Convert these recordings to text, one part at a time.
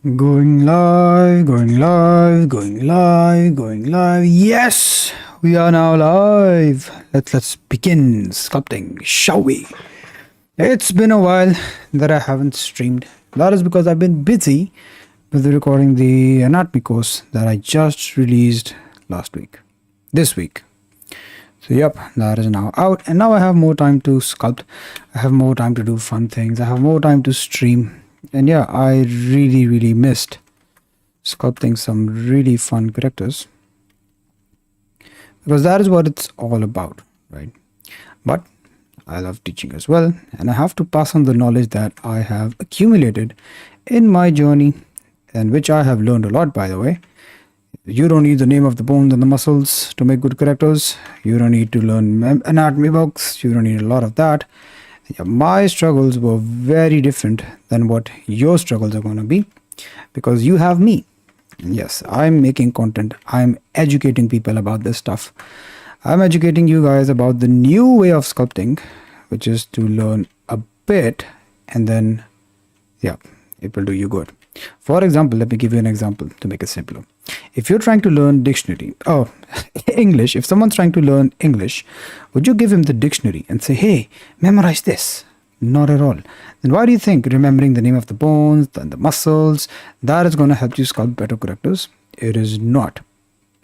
Going live, going live, going live, going live. Yes, we are now live. Let's begin sculpting, shall we? It's been a while that I haven't streamed. That is because I've been busy with recording the anatomy course that I just released last week. This week. So yep, that is now out, and now I have more time to sculpt. I have more time to do fun things. I have more time to stream. And yeah, I really missed sculpting some really fun characters because that is what it's all about, right? But I love teaching as well, and I have to pass on the knowledge that I have accumulated in my journey, and which I have learned a lot, by the way. You don't need the name of the bones and the muscles to make good characters. You don't need to learn anatomy books. You don't need a lot of that. Yeah, my struggles were very different than what your struggles are going to be because you have me. Yes, I'm making content. I'm educating people about this stuff. I'm educating you guys about the new way of sculpting, which is to learn a bit and then, yeah, it will do you good. For example, let me give you an example to make it simpler. If you're trying to learn dictionary, English, if someone's trying to learn English, would you give him the dictionary and say, hey, memorize this? Not at all. Then why do you think remembering the name of the bones and the muscles, that is going to help you sculpt better characters? It is not.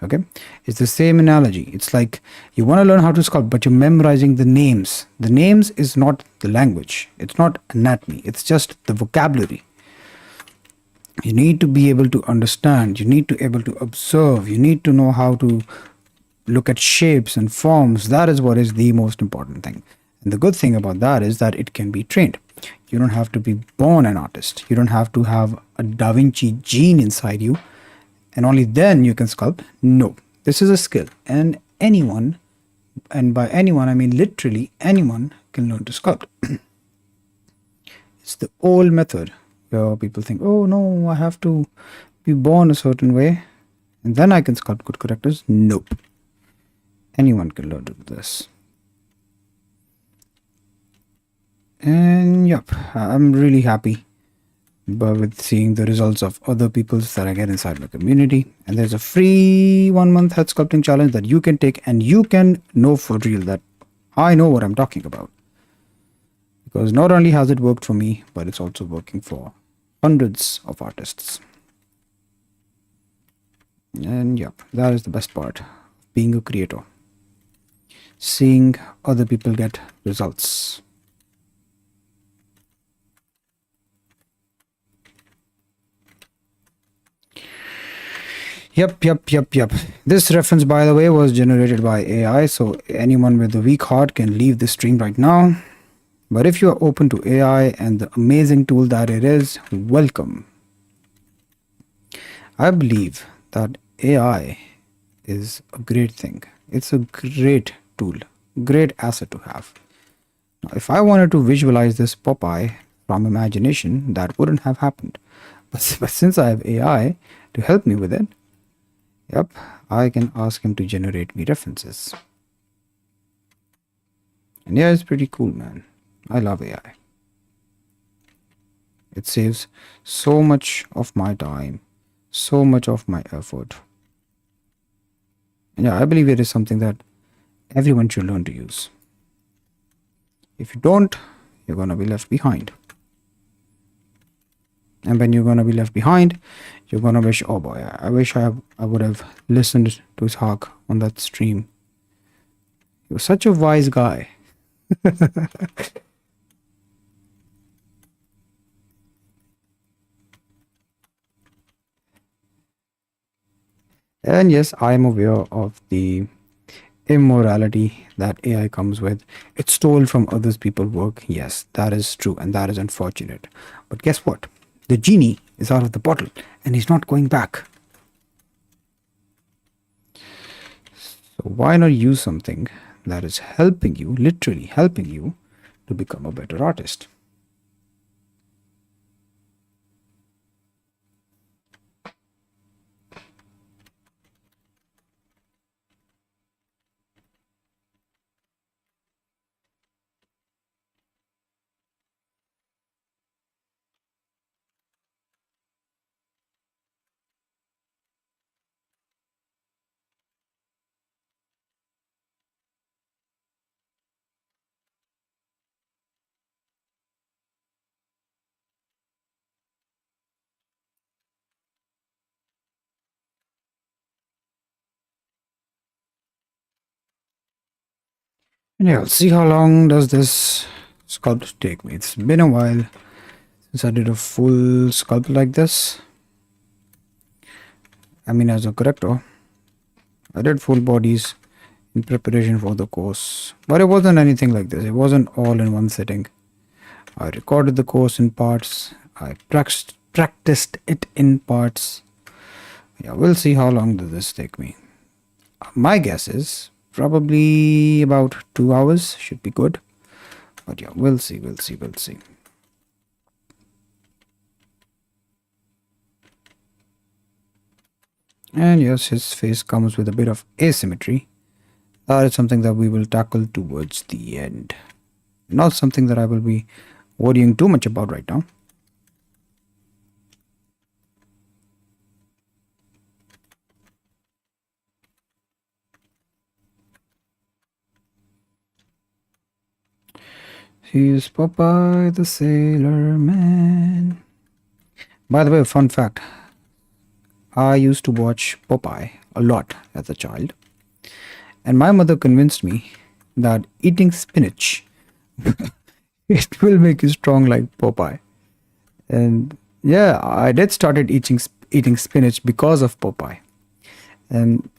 Okay? It's the same analogy. It's like you want to learn how to sculpt, but you're memorizing the names. The names is not the language. It's not anatomy. It's just the vocabulary. You need to be able to understand. You need to be able to observe. You need to know how to look at shapes and forms. That is what is the most important thing. And the good thing about that is that it can be trained. You don't have to be born an artist. You don't have to have a Davinci gene inside you and only then you can sculpt. No, this is a skill, and anyone, and by anyone I mean literally anyone, can learn to sculpt. It's the old method where people think, oh no, I have to be born a certain way and then I can sculpt good characters. Nope. Anyone can learn to do this. And yep, I'm really happy with seeing the results of other people's that I get inside my community. And there's a free 1 month head sculpting challenge that you can take, and you can know for real that I know what I'm talking about. Because not only has it worked for me, but it's also working for hundreds of artists. And yep, that is the best part of being a creator. Seeing other people get results. Yep. This reference, by the way, was generated by AI, so anyone with a weak heart can leave this stream right now. But if you are open to AI and the amazing tool that it is, welcome. I believe that AI is a great thing. It's a great tool, great asset to have. Now, if I wanted to visualize this Popeye from imagination, that wouldn't have happened. But since I have AI to help me with it, yep, I can ask him to generate me references. And yeah, it's pretty cool, man. I love AI. It saves so much of my time, so much of my effort. And yeah, I believe it is something that everyone should learn to use. If you don't, you're going to be left behind. And when you're going to be left behind, you're going to wish, oh boy, I wish I would have listened to his talk on that stream. He was such a wise guy. And yes, I am aware of the immorality that AI comes with. It stole from others people's work. Yes, that is true, and that is unfortunate. But guess what? The genie is out of the bottle, and he's not going back. So why not use something that is helping you, literally helping you, to become a better artist? And yeah, I'll see how long does this sculpt take me. It's been a while since I did a full sculpt like this. I mean, as a corrector, I did full bodies in preparation for the course, but it wasn't anything like this. It wasn't all in one sitting. I recorded the course in parts. I practiced it in parts. Yeah, we'll see how long does this take me. My guess is probably about 2 hours should be good. But yeah, we'll see, we'll see, we'll see. And yes, his face comes with a bit of asymmetry. That is something that we will tackle towards the end. Not something that I will be worrying too much about right now. Here's Popeye the Sailor Man. By the way, fun fact. I used to watch Popeye a lot as a child. And my mother convinced me that eating spinach, it will make you strong like Popeye. And yeah, I did started eating spinach because of Popeye. And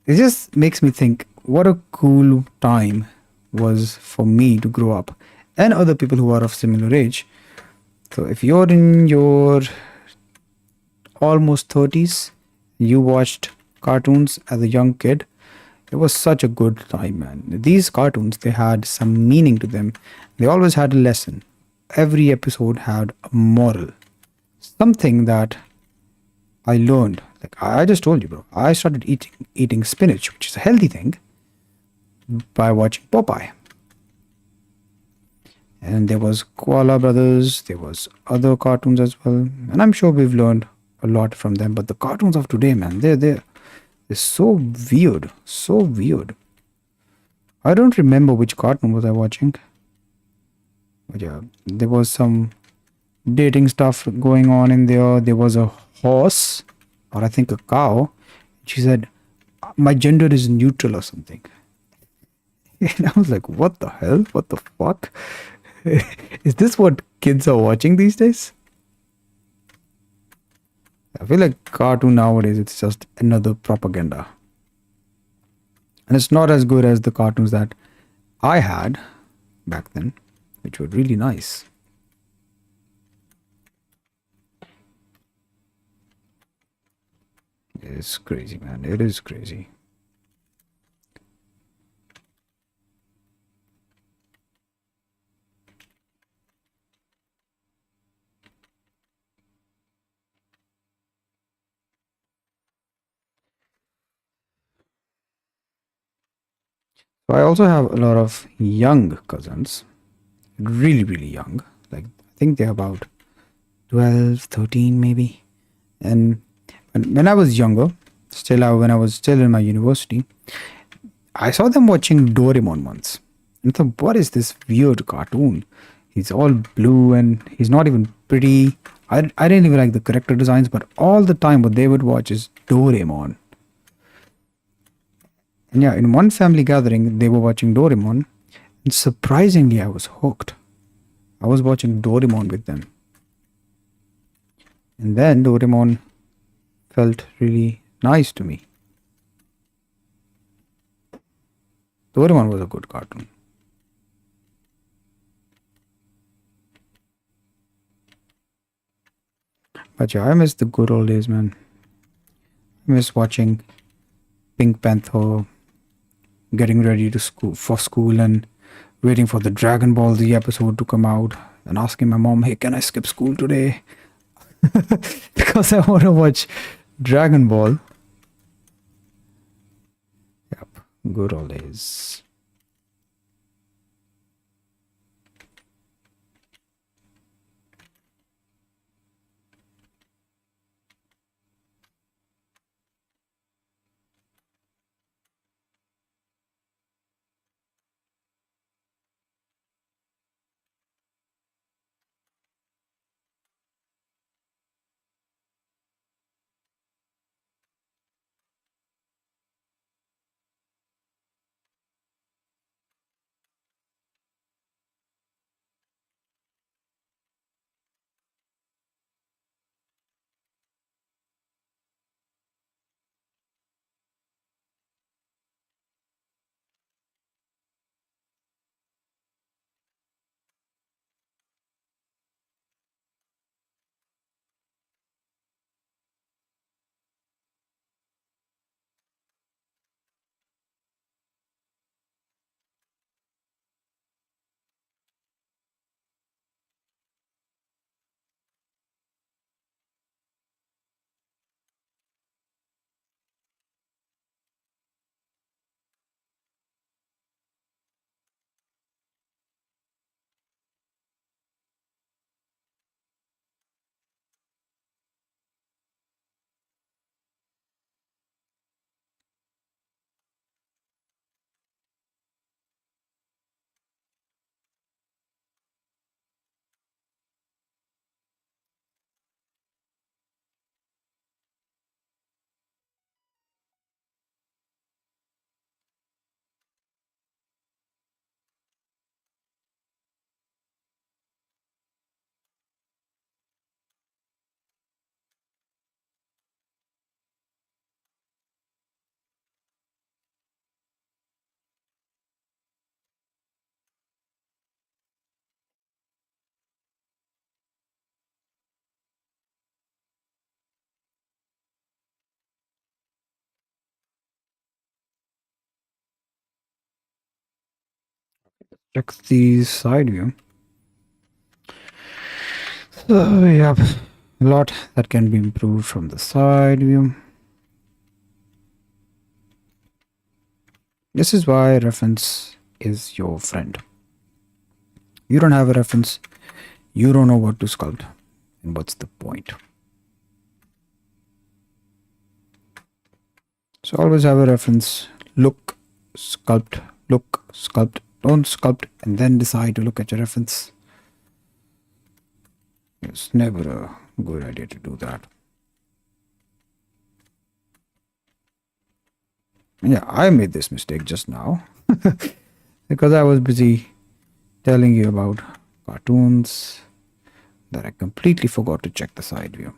it just makes me think what a cool time was for me to grow up and other people who are of similar age. So if you're in your almost 30s, you watched cartoons as a young kid, it was such a good time, man. These cartoons, they had some meaning to them. They always had a lesson. Every episode had a moral, something that I learned. Like I just told you, bro. I started eating spinach, which is a healthy thing, by watching Popeye. And there was Koala Brothers, there was other cartoons as well, and I'm sure we've learned a lot from them. But the cartoons of today, man, they're so weird, so weird. I don't remember which cartoon was I watching, but yeah, there was some dating stuff going on in there. There was a horse, or I think a cow. She said, "My gender is neutral" or something. And I was like, "What the hell? What the fuck? Is this what kids are watching these days?" I feel like cartoon nowadays it's just another propaganda. And it's not as good as the cartoons that I had back then, which were really nice. It's crazy, man. It is crazy. So I also have a lot of young cousins, really, really young. Like, I think they're about 12, 13 maybe. And when I was younger, when I was still in my university, I saw them watching Doraemon once. And I thought, what is this weird cartoon? He's all blue and he's not even pretty. I didn't even like the character designs, but all the time what they would watch is Doraemon. And yeah, in one family gathering, they were watching Doraemon. And surprisingly, I was hooked. I was watching Doraemon with them. And then Doraemon felt really nice to me. Doraemon was a good cartoon. But yeah, I miss the good old days, man. I miss watching Pink Panther, getting ready to school and waiting for the Dragon Ball Z episode to come out and asking my mom, "Hey, can I skip school today?" Because I want to watch Dragon Ball. Yep, good old days. check the side view. So we have a lot that can be improved from the side view. This is why reference is your friend. You don't have a reference, you don't know what to sculpt. And what's the point? So always have a reference. Look, sculpt, look, sculpt. Don't sculpt and then decide to look at your reference. It's never a good idea to do that. Yeah, I made this mistake just now because I was busy telling you about cartoons that I completely forgot to check the side view.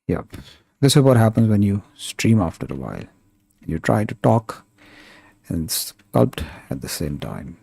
Yep. This is what happens when you stream after a while. You try to talk and sculpt at the same time.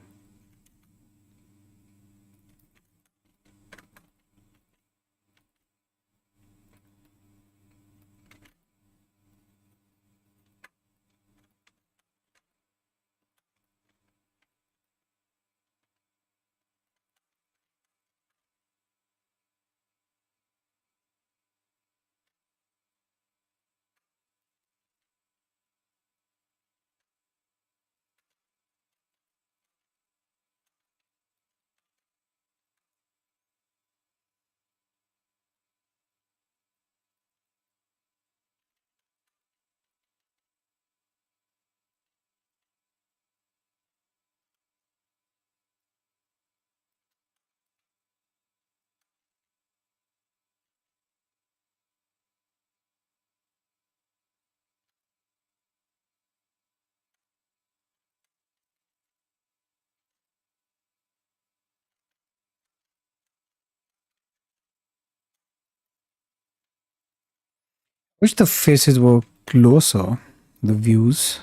Wish the faces were closer, the views.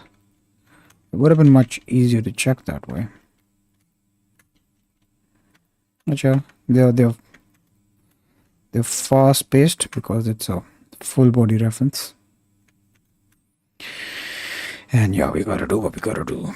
It would have been much easier to check that way. Achha, they're fast paced because it's a full body reference. And yeah, we gotta do what we gotta do.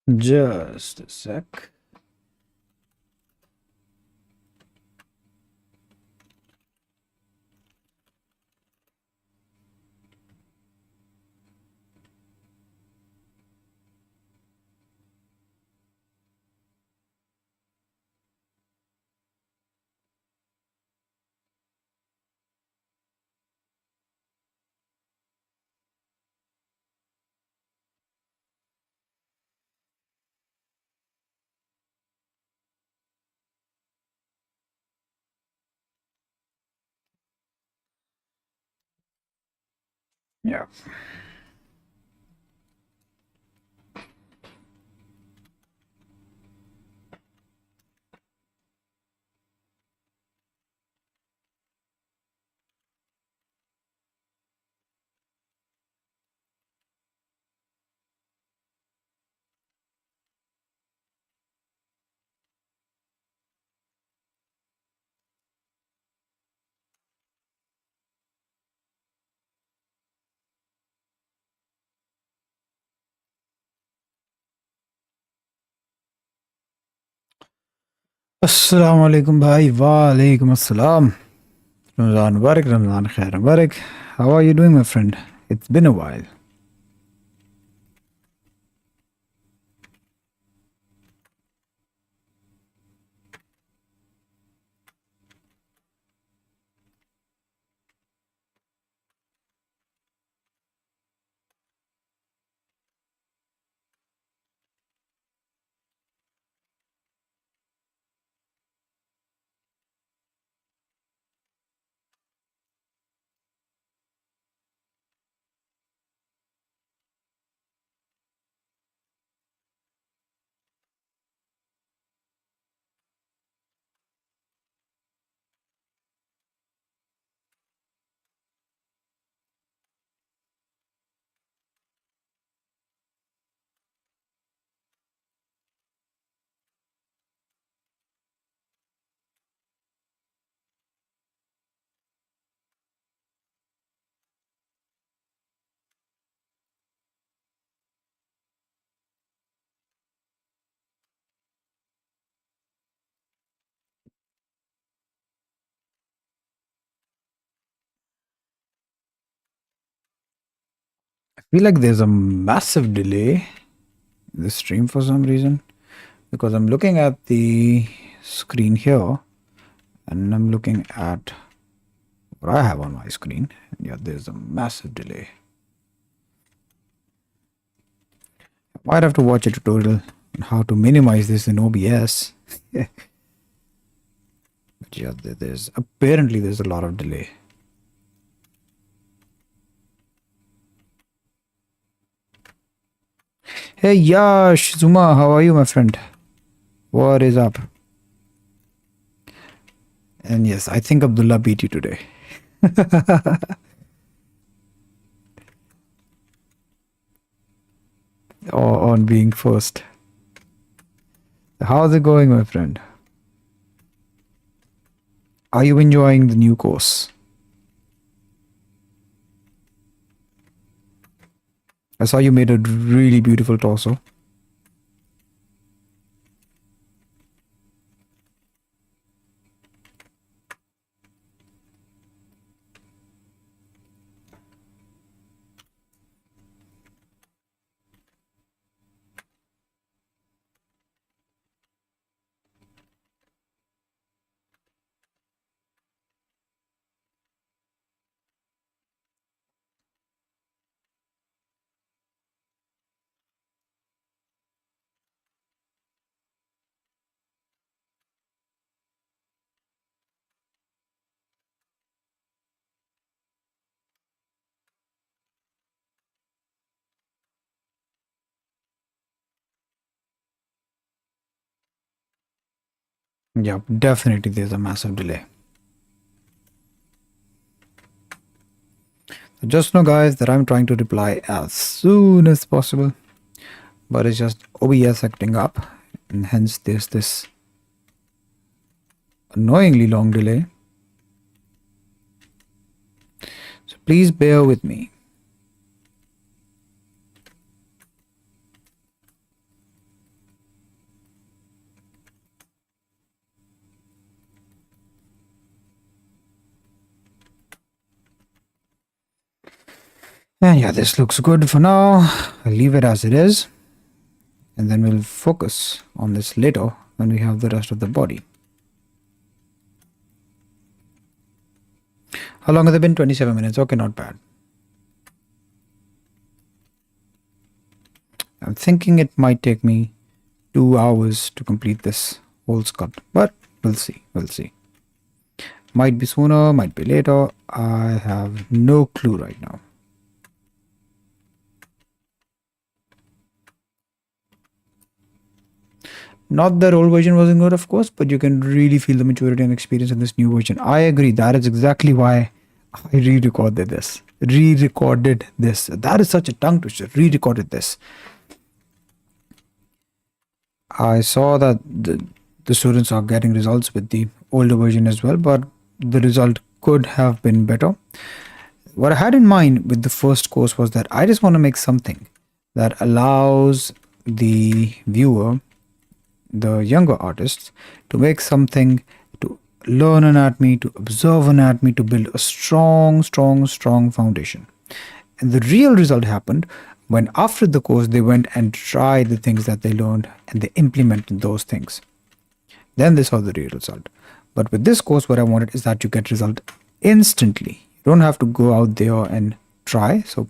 Just a sec. Yeah. Assalamu alaikum, bhai. Wa alaikum assalam. Ramadan Mubarak, Ramadan Khair Mubarak. How are you doing, my friend? It's been a while. I feel like there's a massive delay in the stream for some reason because I'm looking at the screen here and I'm looking at what I have on my screen. Yeah, there's a massive delay. Might have to watch a tutorial on how to minimize this in OBS. But yeah, there's apparently there's a lot of delay. Hey Yash, Zuma, how are you, my friend? What is up? And yes, I think Abdullah beat you today. On being first. How's it going, my friend? Are you enjoying the new course? I saw you made a really beautiful torso. Yeah, definitely there's a massive delay. So just know, guys, that I'm trying to reply as soon as possible, but it's just OBS acting up, and hence there's this annoyingly long delay. So please bear with me. And yeah, this looks good for now. I'll leave it as it is. And then we'll focus on this later when we have the rest of the body. How long has it been? 27 minutes. Okay, not bad. I'm thinking it might take me 2 hours to complete this whole sculpt, but we'll see. We'll see. Might be sooner, might be later. I have no clue right now. Not that old version wasn't good, of course, but you can really feel the maturity and experience in this new version. I agree. That is exactly why I re-recorded this. Re-recorded this. That is such a tongue twister. Re-recorded this. I saw that the students are getting results with the older version as well, but the result could have been better. What I had in mind with the first course was that I just want to make something that allows the viewer, the younger artists, to make something, to learn anatomy, to observe anatomy, to build a strong foundation. And the real result happened when after the course they went and tried the things that they learned and they implemented those things. Then they saw the real result. But with this course, what I wanted is that you get result instantly. You don't have to go out there and try. So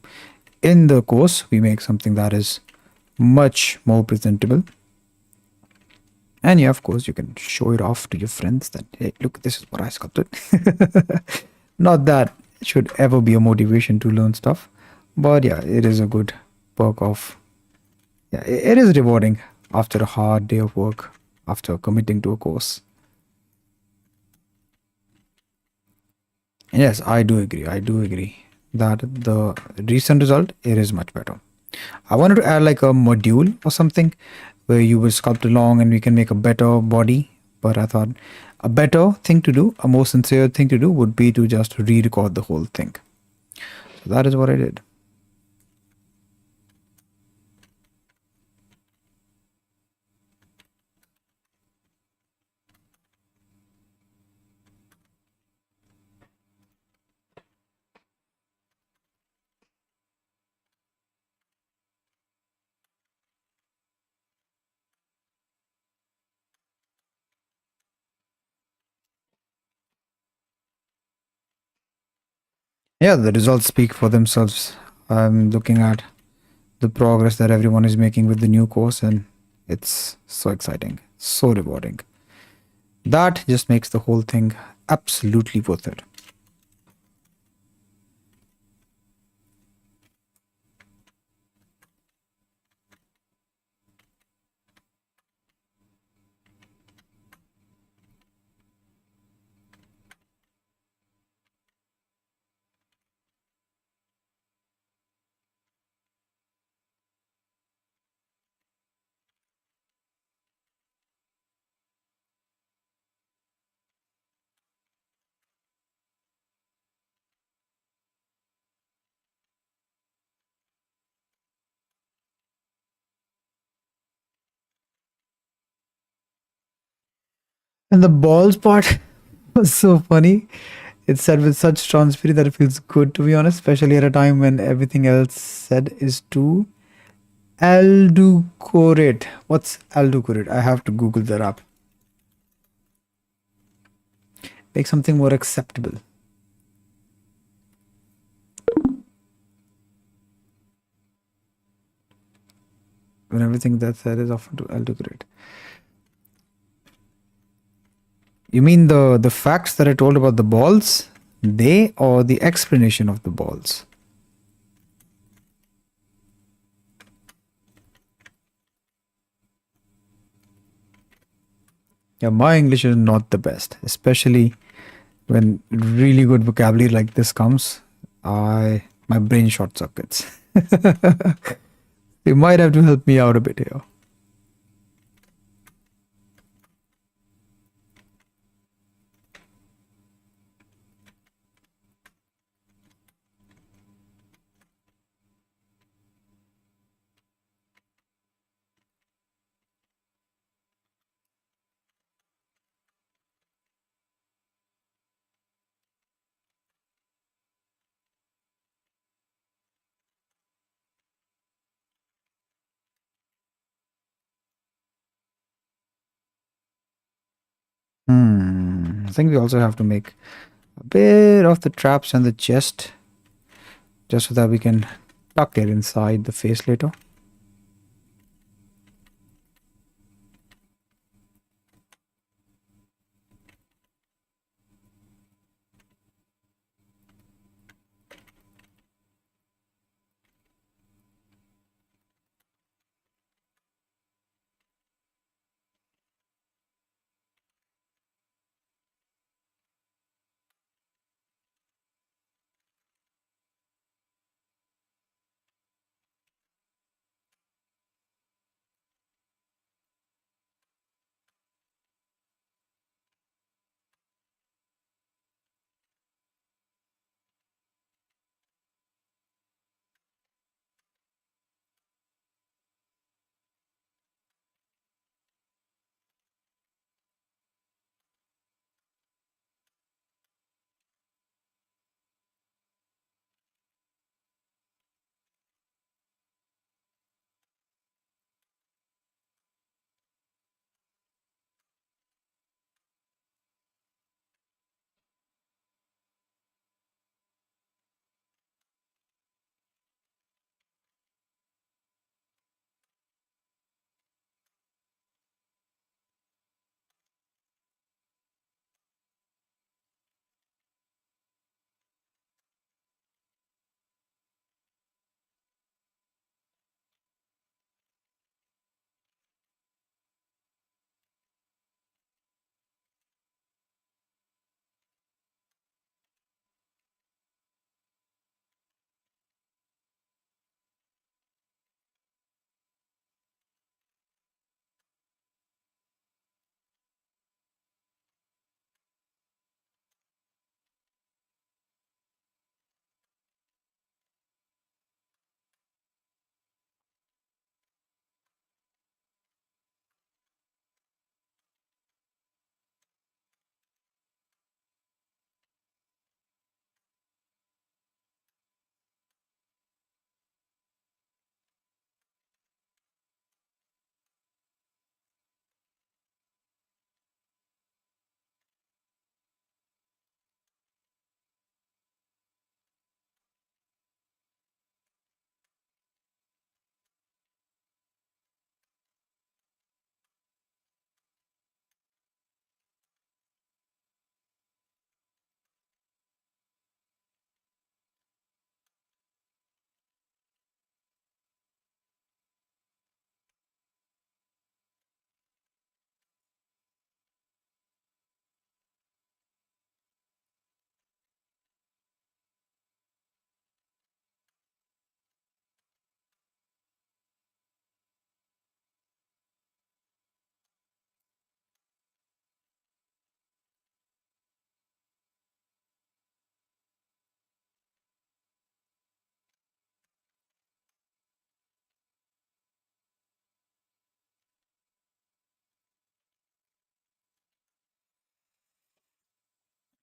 in the course, we make something that is much more presentable. And yeah, of course, you can show it off to your friends that, hey, look, this is what I sculpted. Not that it should ever be a motivation to learn stuff. But yeah, it is a good perk of, yeah, it is rewarding after a hard day of work, after committing to a course. Yes, I do agree. I do agree that the recent result, it is much better. I wanted to add like a module or something where you will sculpt along and we can make a better body. But I thought a better thing to do, a more sincere thing to do would be to just re-record the whole thing. So that is what I did. Yeah, the results speak for themselves. I'm looking at the progress that everyone is making with the new course, and it's so exciting, so rewarding. That just makes the whole thing absolutely worth it. And the balls part was so funny. It's said with such strong spirit that it feels good, to be honest, especially at a time when everything else said is too alducorate. What's alducorate? I have to Google that up. Make something more acceptable. When everything that said is often to alducorate. You mean the facts that I told about the balls? They or the explanation of the balls? Yeah, my English is not the best, especially when really good vocabulary like this comes. I my brain short circuits. You might have to help me out a bit here. I think we also have to make a bit of the traps and the chest just so that we can tuck it inside the face later.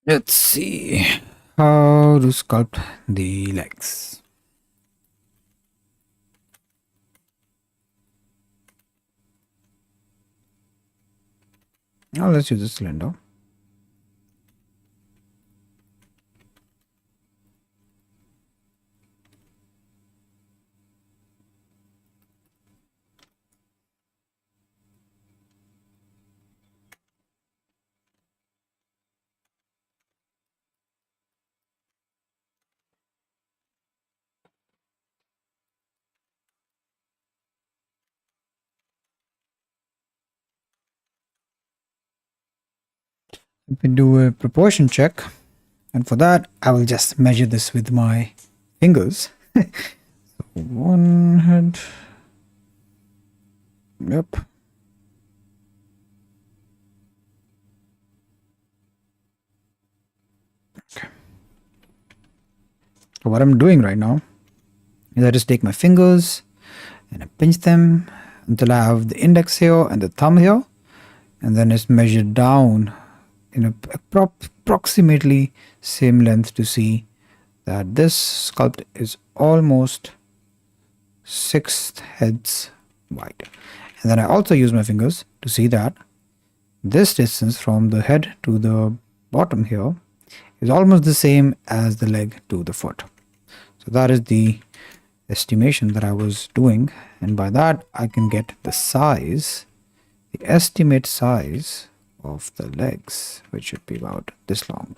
Let's see how to sculpt the legs. Now let's use a cylinder. Let me do a proportion check, and for that I will just measure this with my fingers. One head. Yep. Okay. So what I'm doing right now is I just take my fingers and I pinch them until I have the index here and the thumb here, and then it's measured down in a approximately same length to see that this sculpt is almost 6 heads wide. And then I also use my fingers to see that This distance from the head to the bottom here is almost the same as the leg to the foot. So that is the estimation that I was doing, and by that I can get the size, the estimate size of the legs, which should be about this long.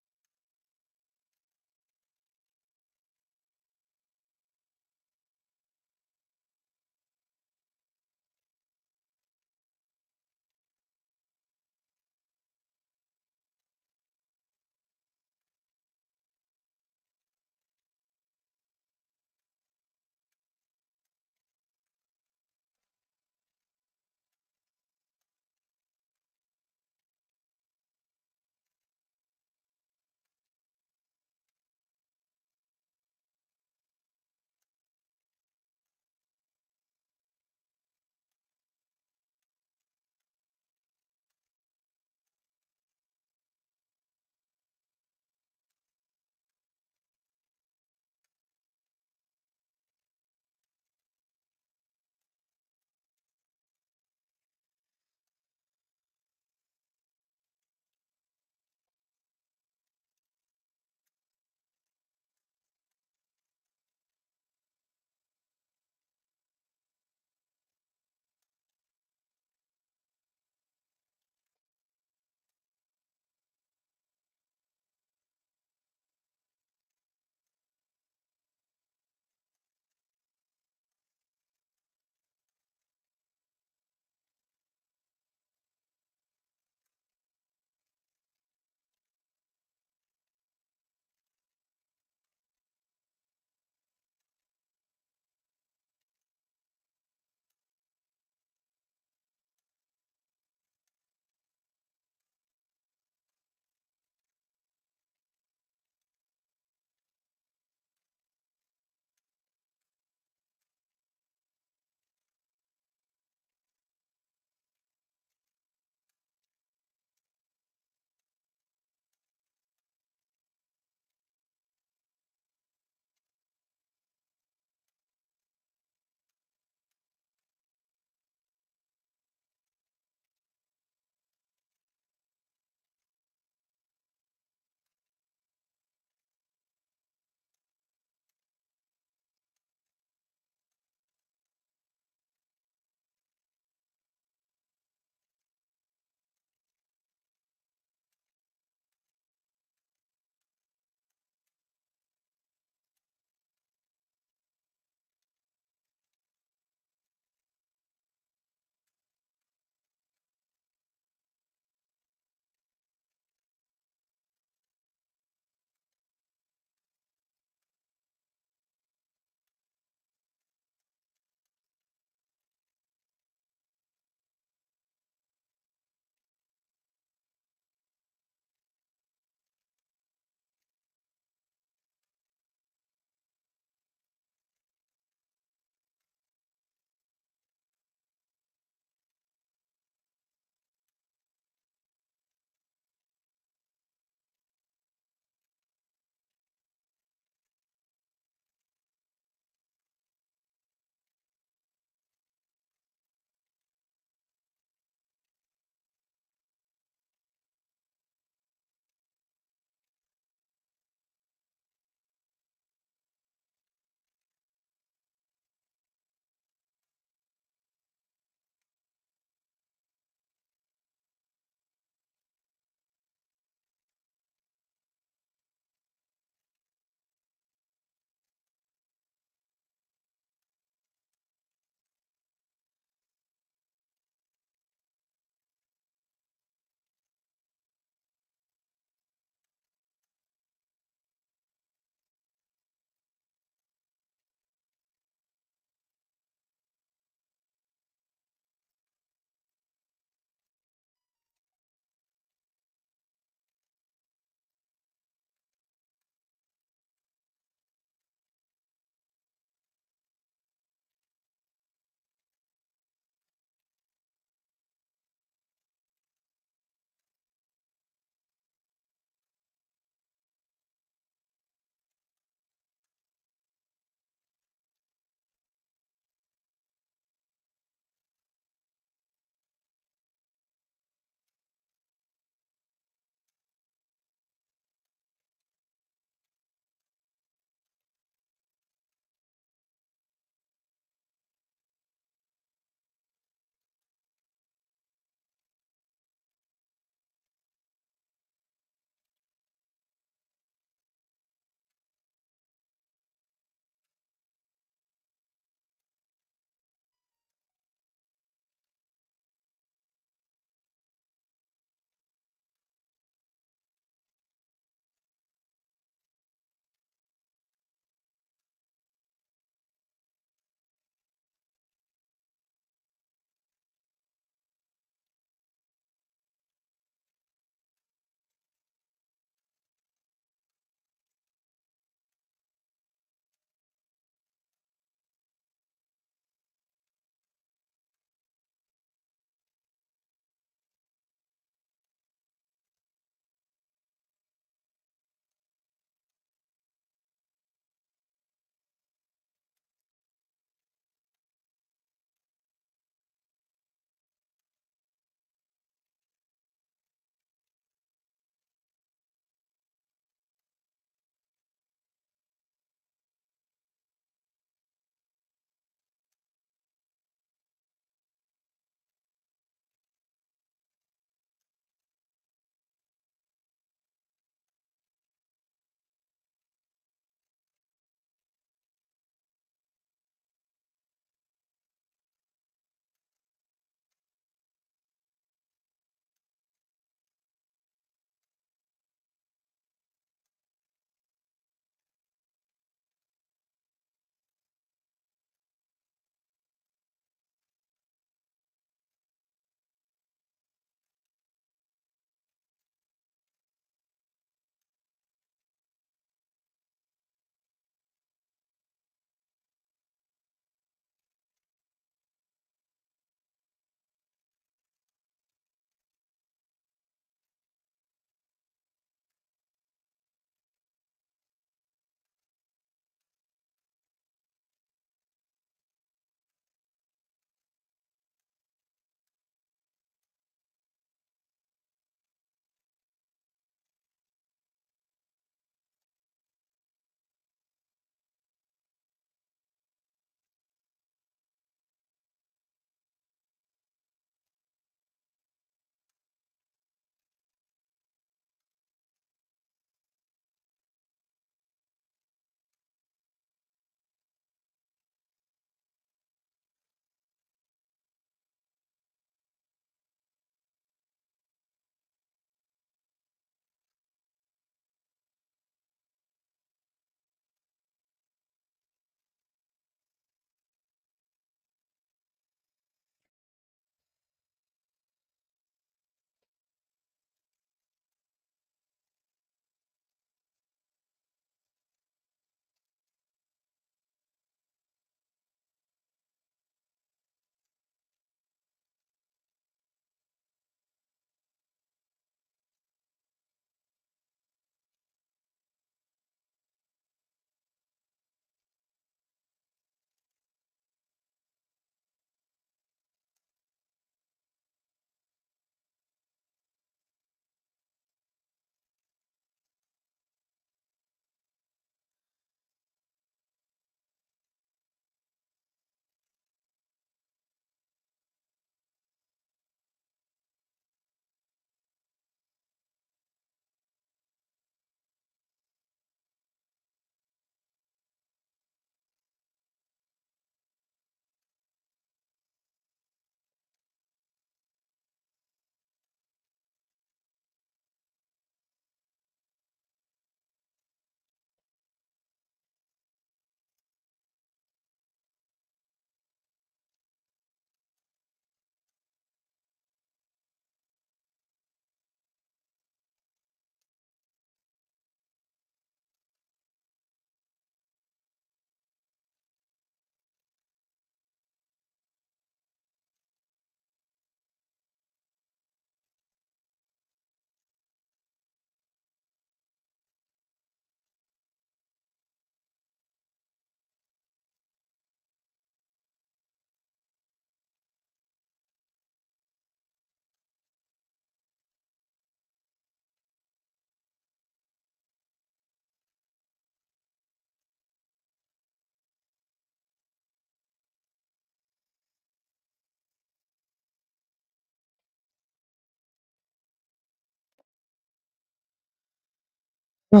Back,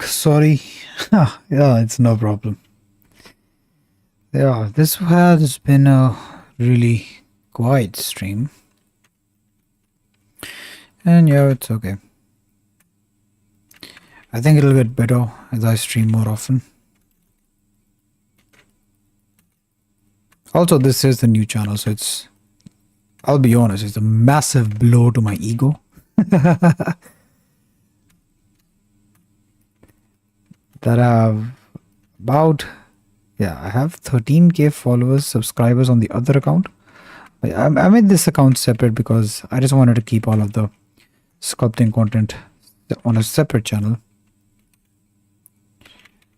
sorry. Yeah, it's no problem. Yeah, this has been a really quiet stream. And yeah, it's okay. I think it'll get better as I stream more often. Also, this is the new channel, so I'll be honest, it's a massive blow to my ego. That I have about, yeah, I have 13K followers, subscribers on the other account. I made this account separate because I just wanted to keep all of the sculpting content on a separate channel.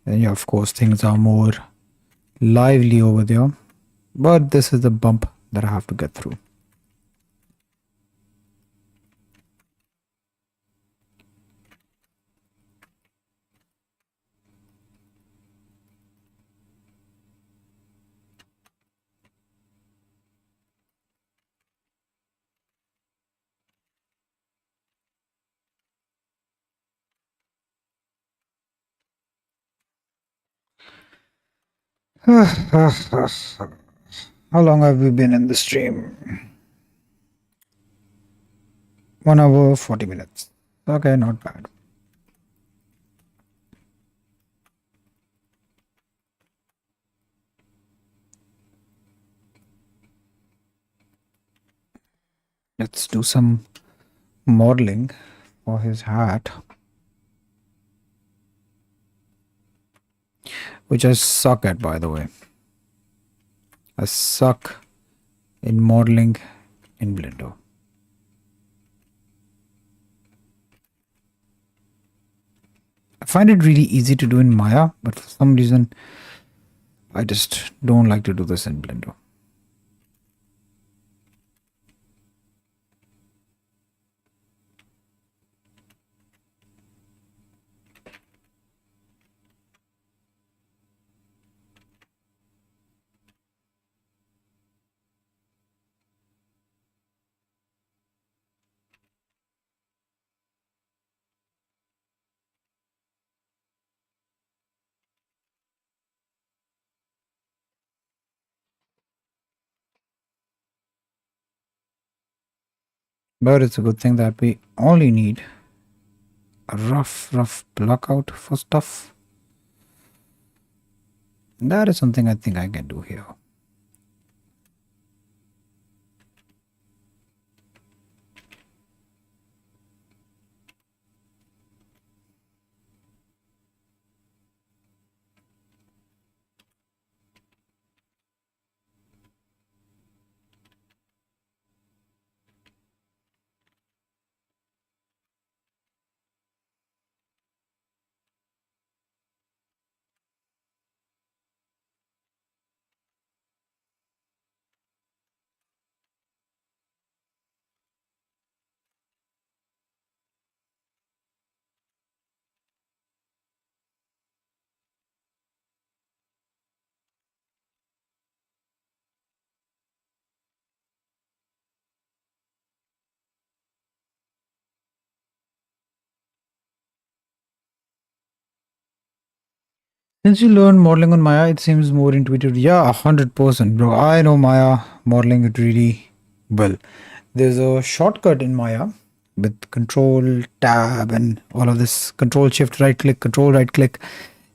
And yeah, of course, things are more lively over there. But this is the bump that I have to get through. How long have we been in the stream? 1 hour, 40 minutes. Okay, not bad. Let's do some modeling for his hat, which I suck at, by the way. I suck in modeling in Blender. I find it really easy to do in Maya, but for some reason, I just don't like to do this in Blender. But it's a good thing that we only need a rough block out for stuff. That is something I think I can do here. Since you learned modeling on Maya, it seems more intuitive. Yeah, 100%, bro. I know Maya modeling it really well. There's a shortcut in Maya with control tab and all of this control shift right click, control right click.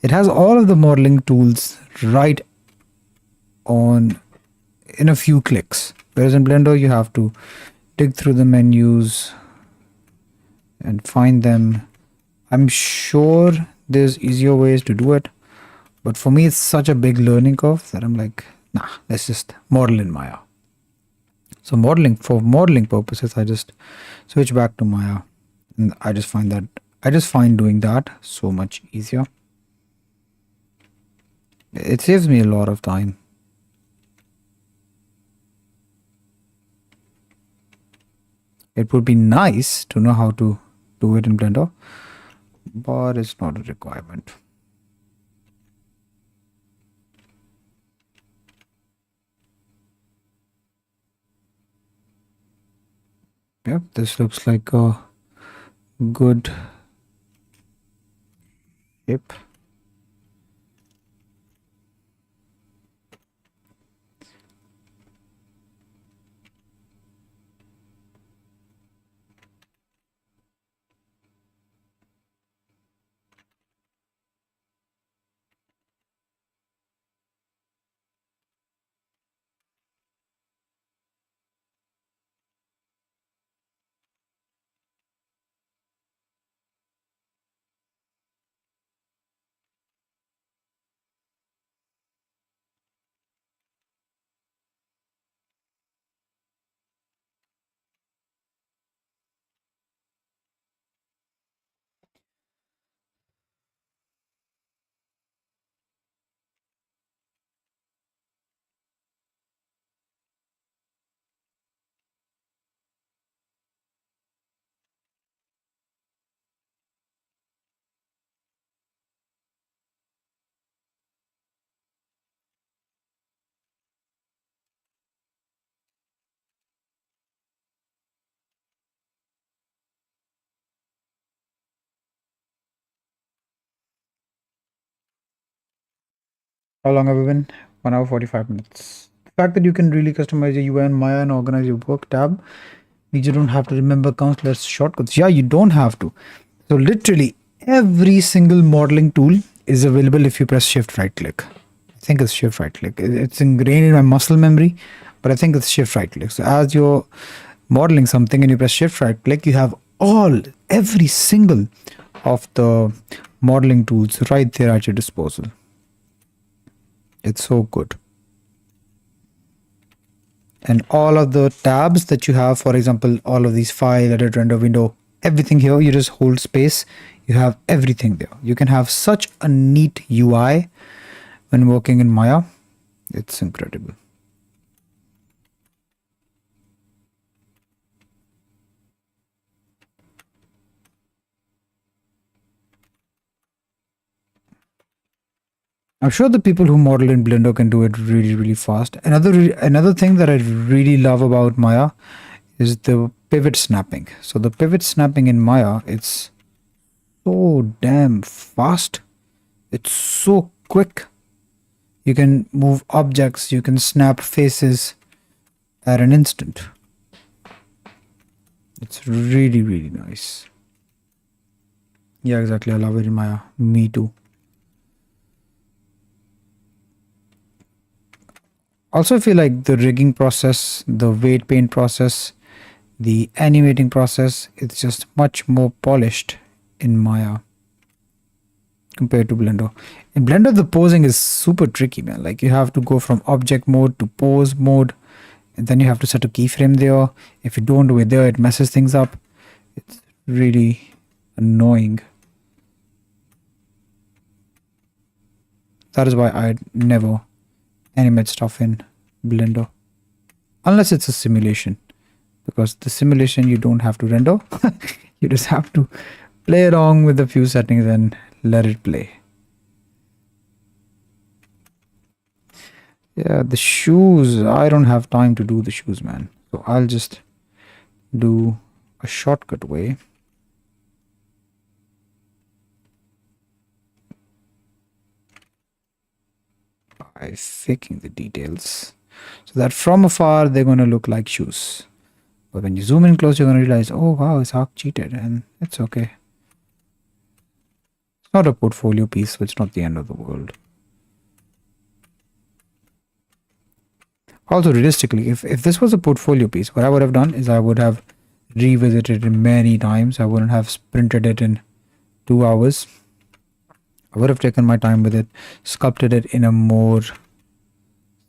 It has all of the modeling tools right on in a few clicks. Whereas in Blender, you have to dig through the menus and find them. I'm sure there's easier ways to do it, but for me, it's such a big learning curve that I'm like, nah, let's just model in Maya. So modeling for modeling purposes, I just switch back to Maya, and I just find doing that so much easier. It saves me a lot of time. It would be nice to know how to do it in Blender, but it's not a requirement. Yep, this looks like a good shape. How long have we been? 1 hour 45 minutes. The fact that you can really customize your UI in Maya and organize your work tab means you don't have to remember countless shortcuts. Yeah, you don't have to. So literally every single modeling tool is available if you press shift right click. I think it's shift right click. It's ingrained in my muscle memory, but I think it's shift right click. So as you're modeling something and you press shift right click, you have every single of the modeling tools right there at your disposal. It's so good. And all of the tabs that you have, for example, all of these file, edit, render, window, everything here, you just hold space, you have everything there. You can have such a neat UI when working in Maya. It's incredible. I'm sure the people who model in Blender can do it really, really fast. Another thing that I really love about Maya is the pivot snapping. So the pivot snapping in Maya, it's so damn fast. It's so quick. You can move objects, you can snap faces at an instant. It's really, really nice. Yeah, exactly. I love it in Maya. Me too. Also, I feel like the rigging process, the weight paint process, the animating process, it's just much more polished in Maya compared to Blender. In Blender, the posing is super tricky, man. Like you have to go from object mode to pose mode, and then you have to set a keyframe there. If you don't do it there, it messes things up. It's really annoying. That is why I never animate stuff in Blender. Unless it's a simulation. Because the simulation you don't have to render. You just have to play along with a few settings and let it play. Yeah, the shoes. I don't have time to do the shoes, man. So I'll just do a shortcut way. By faking the details. So that from afar, they're going to look like shoes. But when you zoom in close, you're going to realize, oh wow, it's arc cheated, and it's okay. It's not a portfolio piece, so it's not the end of the world. Also, realistically, if this was a portfolio piece, what I would have done is I would have revisited it many times. I wouldn't have sprinted it in 2 hours. I would have taken my time with it, sculpted it in a more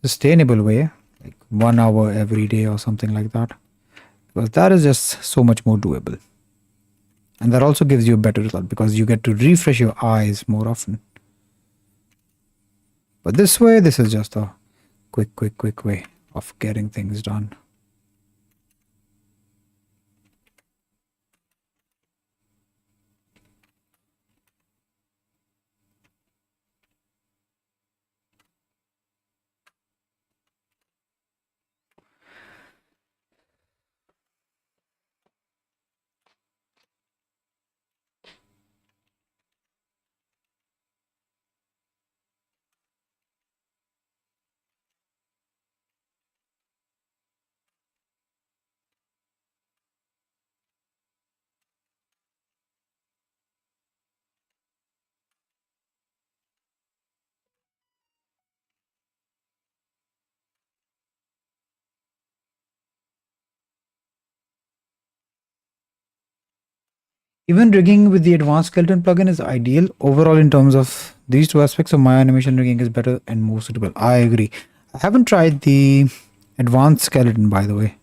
sustainable way, like 1 hour every day or something like that. Because that is just so much more doable. And that also gives you a better result because you get to refresh your eyes more often. But this way, this is just a quick way of getting things done. Even rigging with the advanced skeleton plugin is ideal. Overall, in terms of these two aspects of my animation rigging is better and more suitable. I agree. I haven't tried the advanced skeleton, by the way.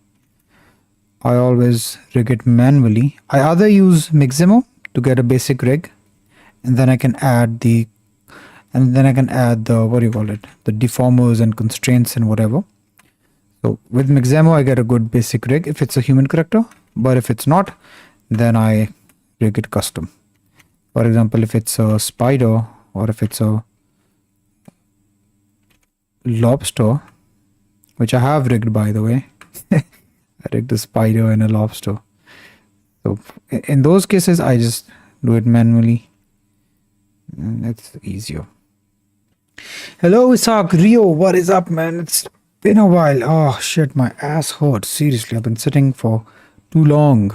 I always rig it manually. I either use Mixamo to get a basic rig, and then I can add the what do you call it? The deformers and constraints and whatever. So with Mixamo, I get a good basic rig if it's a human character, but if it's not, then I rig it custom. For example, if it's a spider or if it's a lobster, which I have rigged, by the way. I rigged a spider and a lobster. So in those cases, I just do it manually. And it's easier. Hello, Isaac, Rio, what is up, man? It's been a while. Oh, shit, my ass hurts. Seriously, I've been sitting for too long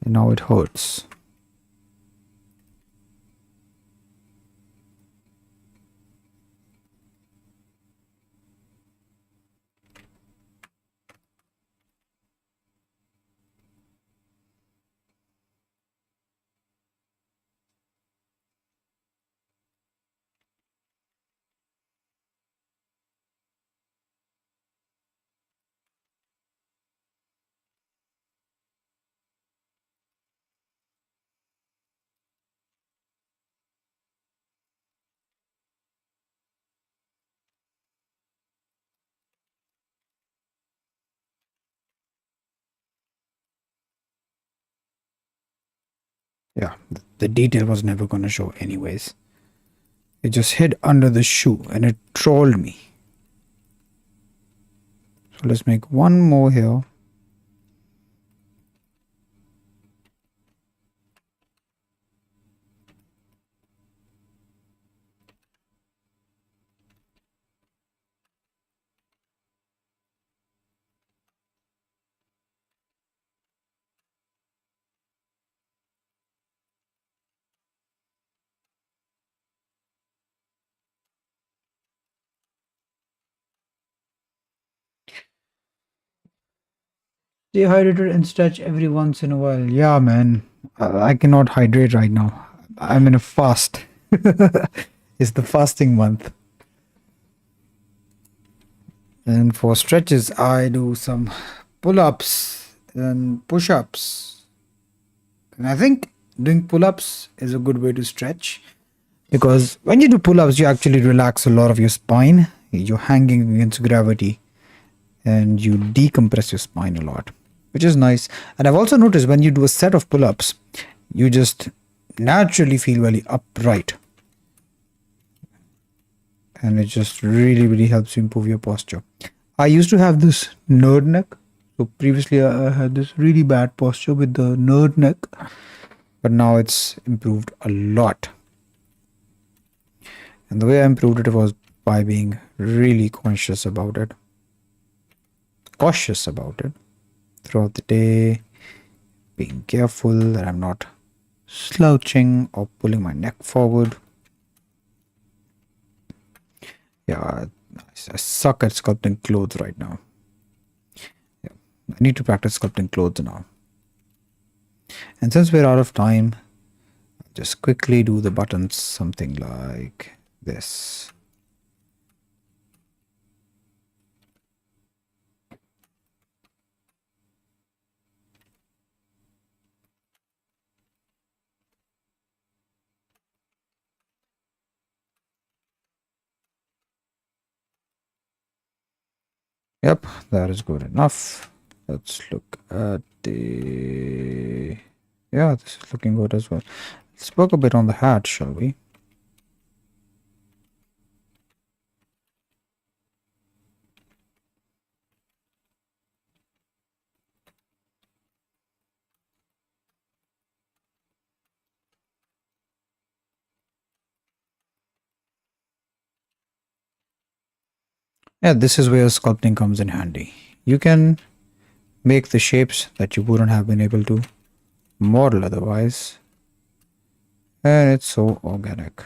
and now it hurts. Yeah, the detail was never gonna show, anyways. It just hid under the shoe and it trolled me. So let's make one more here. Stay hydrated and stretch every once in a while. Yeah, man. I cannot hydrate right now. I'm in a fast. It's the fasting month. And for stretches, I do some pull ups and push ups. And I think doing pull ups is a good way to stretch because when you do pull ups, you actually relax a lot of your spine. You're hanging against gravity and you decompress your spine a lot, which is nice. And I've also noticed when you do a set of pull ups, you just naturally feel very upright and it just really, really helps you improve your posture. I used to have this nerd neck. So previously, I had this really bad posture with the nerd neck, but now it's improved a lot. And the way I improved it was by being really cautious about it throughout the day, being careful that I'm not slouching or pulling my neck forward. Yeah, I suck at sculpting clothes right now. Yeah, I need to practice sculpting clothes now. And since we're out of time, just quickly do the buttons something like this. Yep, that is good enough. Let's look at the... Yeah, this is looking good as well. Let's work a bit on the hat, shall we? Yeah, this is where sculpting comes in handy. You can make the shapes that you wouldn't have been able to model otherwise. And it's so organic.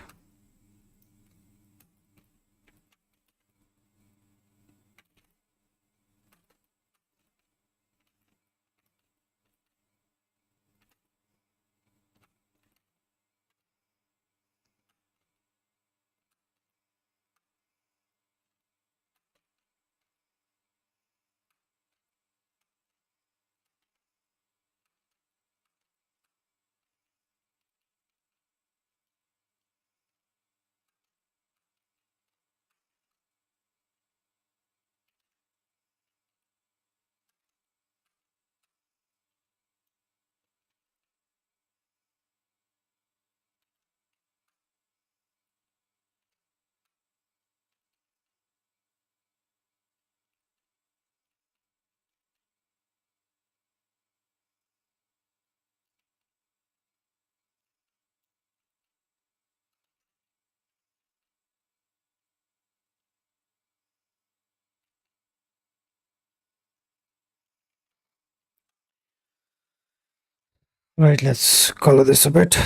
Right, let's color this a bit.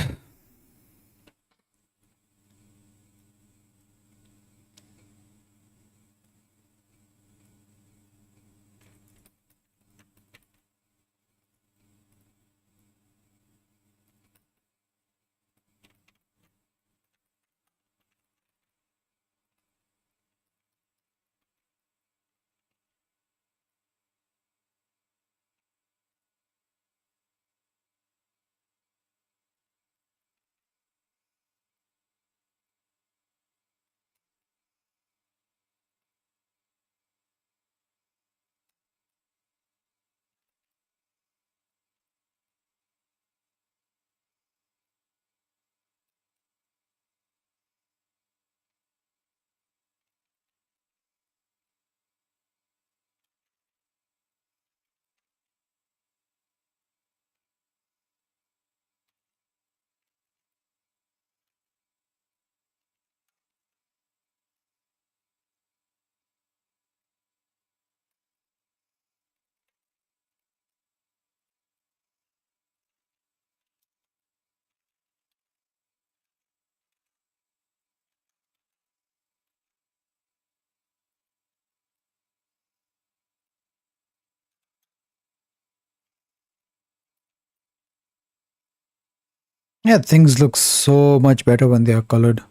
Yeah, things look so much better when they are colored,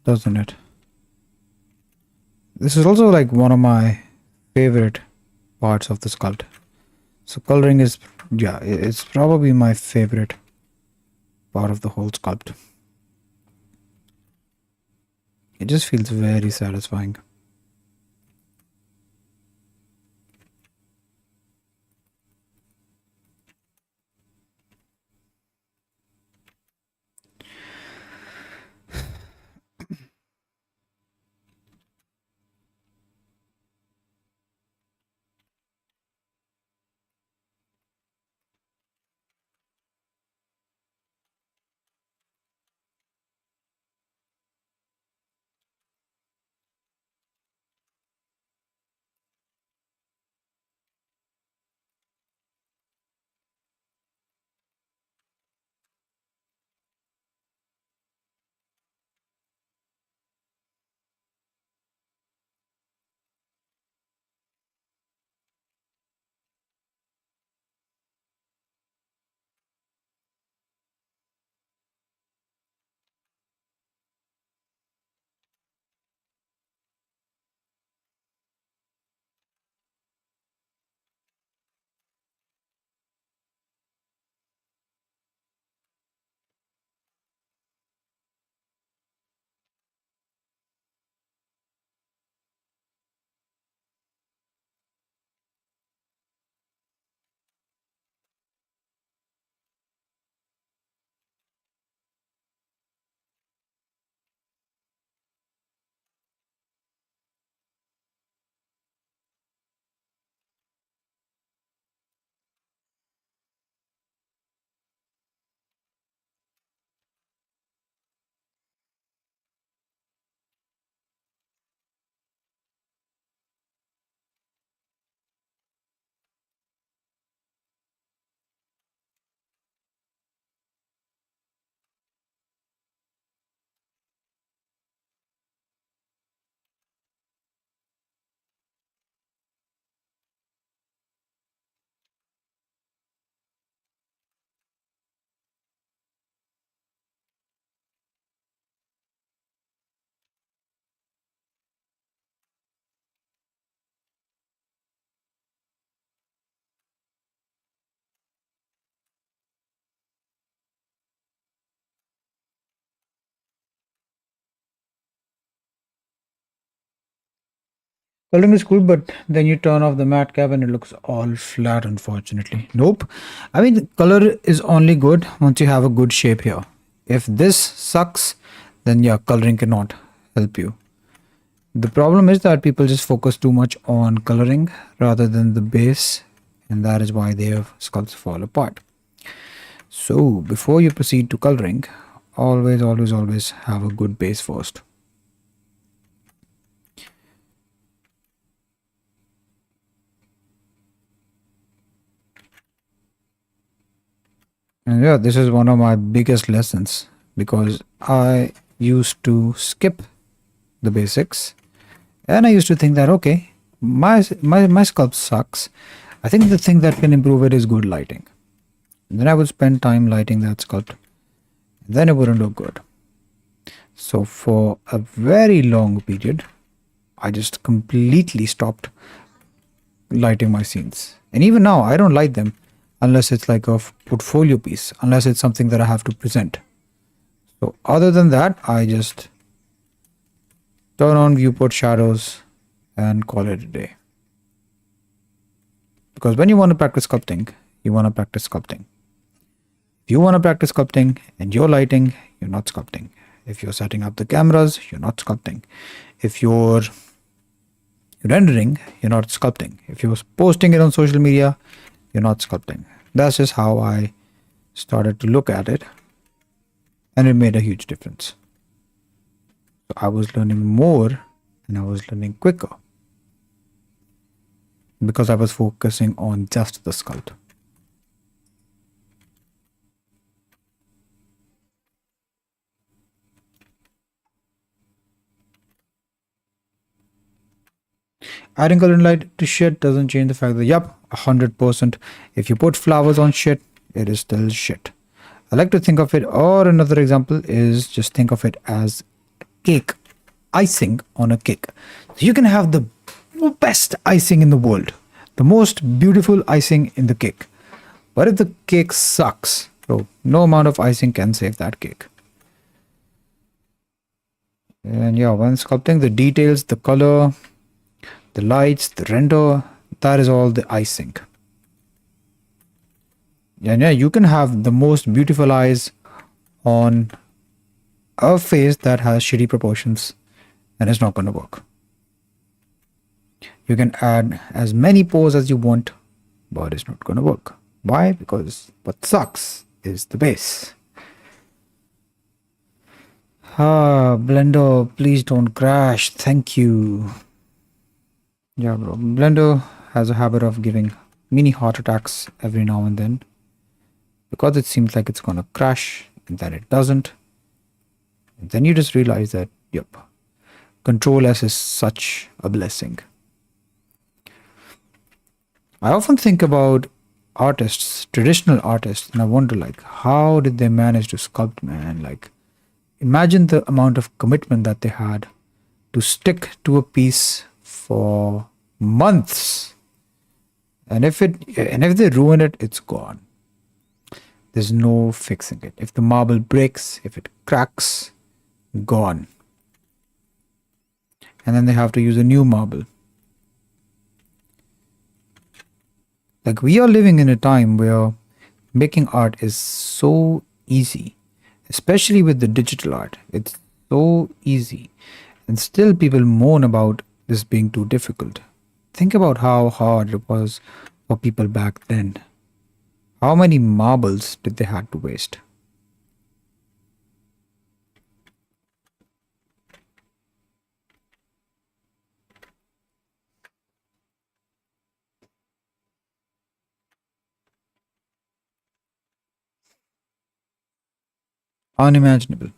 doesn't it? This is also like one of my favorite parts of the sculpt. So coloring is, yeah, it's probably my favorite part of the whole sculpt. It just feels very satisfying. Coloring is cool, but then you turn off the matte cap and it looks all flat, unfortunately. Nope. I mean, color is only good once you have a good shape here. If this sucks, then yeah, coloring cannot help you. The problem is that people just focus too much on coloring rather than the base, and that is why their sculpts fall apart. So, before you proceed to coloring, always have a good base first. And yeah, this is one of my biggest lessons because I used to skip the basics and I used to think that, okay, my sculpt sucks. I think the thing that can improve it is good lighting. And then I would spend time lighting that sculpt. Then it wouldn't look good. So for a very long period, I just completely stopped lighting my scenes. And even now, I don't light them unless it's like a portfolio piece, unless it's something that I have to present. So other than that, I just turn on viewport shadows and call it a day. Because when you want to practice sculpting, you want to practice sculpting. If you want to practice sculpting and you're lighting, you're not sculpting. If you're setting up the cameras, you're not sculpting. If you're rendering, you're not sculpting. If you're posting it on social media, you're not sculpting. That's just how I started to look at it. And it made a huge difference. So I was learning more and I was learning quicker because I was focusing on just the sculpt. Adding color and light to shit doesn't change the fact that, yep, 100%. If you put flowers on shit, it is still shit. I like to think of it, or another example is just think of it as cake, icing on a cake. So you can have the best icing in the world, the most beautiful icing in the cake. But if the cake sucks, so no amount of icing can save that cake. And yeah, when sculpting, the details, the color, the lights, the render, that is all the icing. And yeah, you can have the most beautiful eyes on a face that has shitty proportions and it's not going to work. You can add as many pores as you want, but it's not going to work. Why? Because what sucks is the base. Blender, please don't crash. Thank you. Yeah, bro. Blender has a habit of giving mini heart attacks every now and then because it seems like it's gonna crash and then it doesn't. And then you just realize that, yep, Control S is such a blessing. I often think about artists, traditional artists, and I wonder, like, how did they manage to sculpt, man? Like, imagine the amount of commitment that they had to stick to a piece for months. And if they ruin it, it's gone. There's no fixing it. If the marble breaks, if it cracks, gone. And then they have to use a new marble. Like, we are living in a time where making art is so easy, especially with the digital art. It's so easy. And still people moan about this being too difficult. Think about how hard it was for people back then. How many marbles did they have to waste? Unimaginable.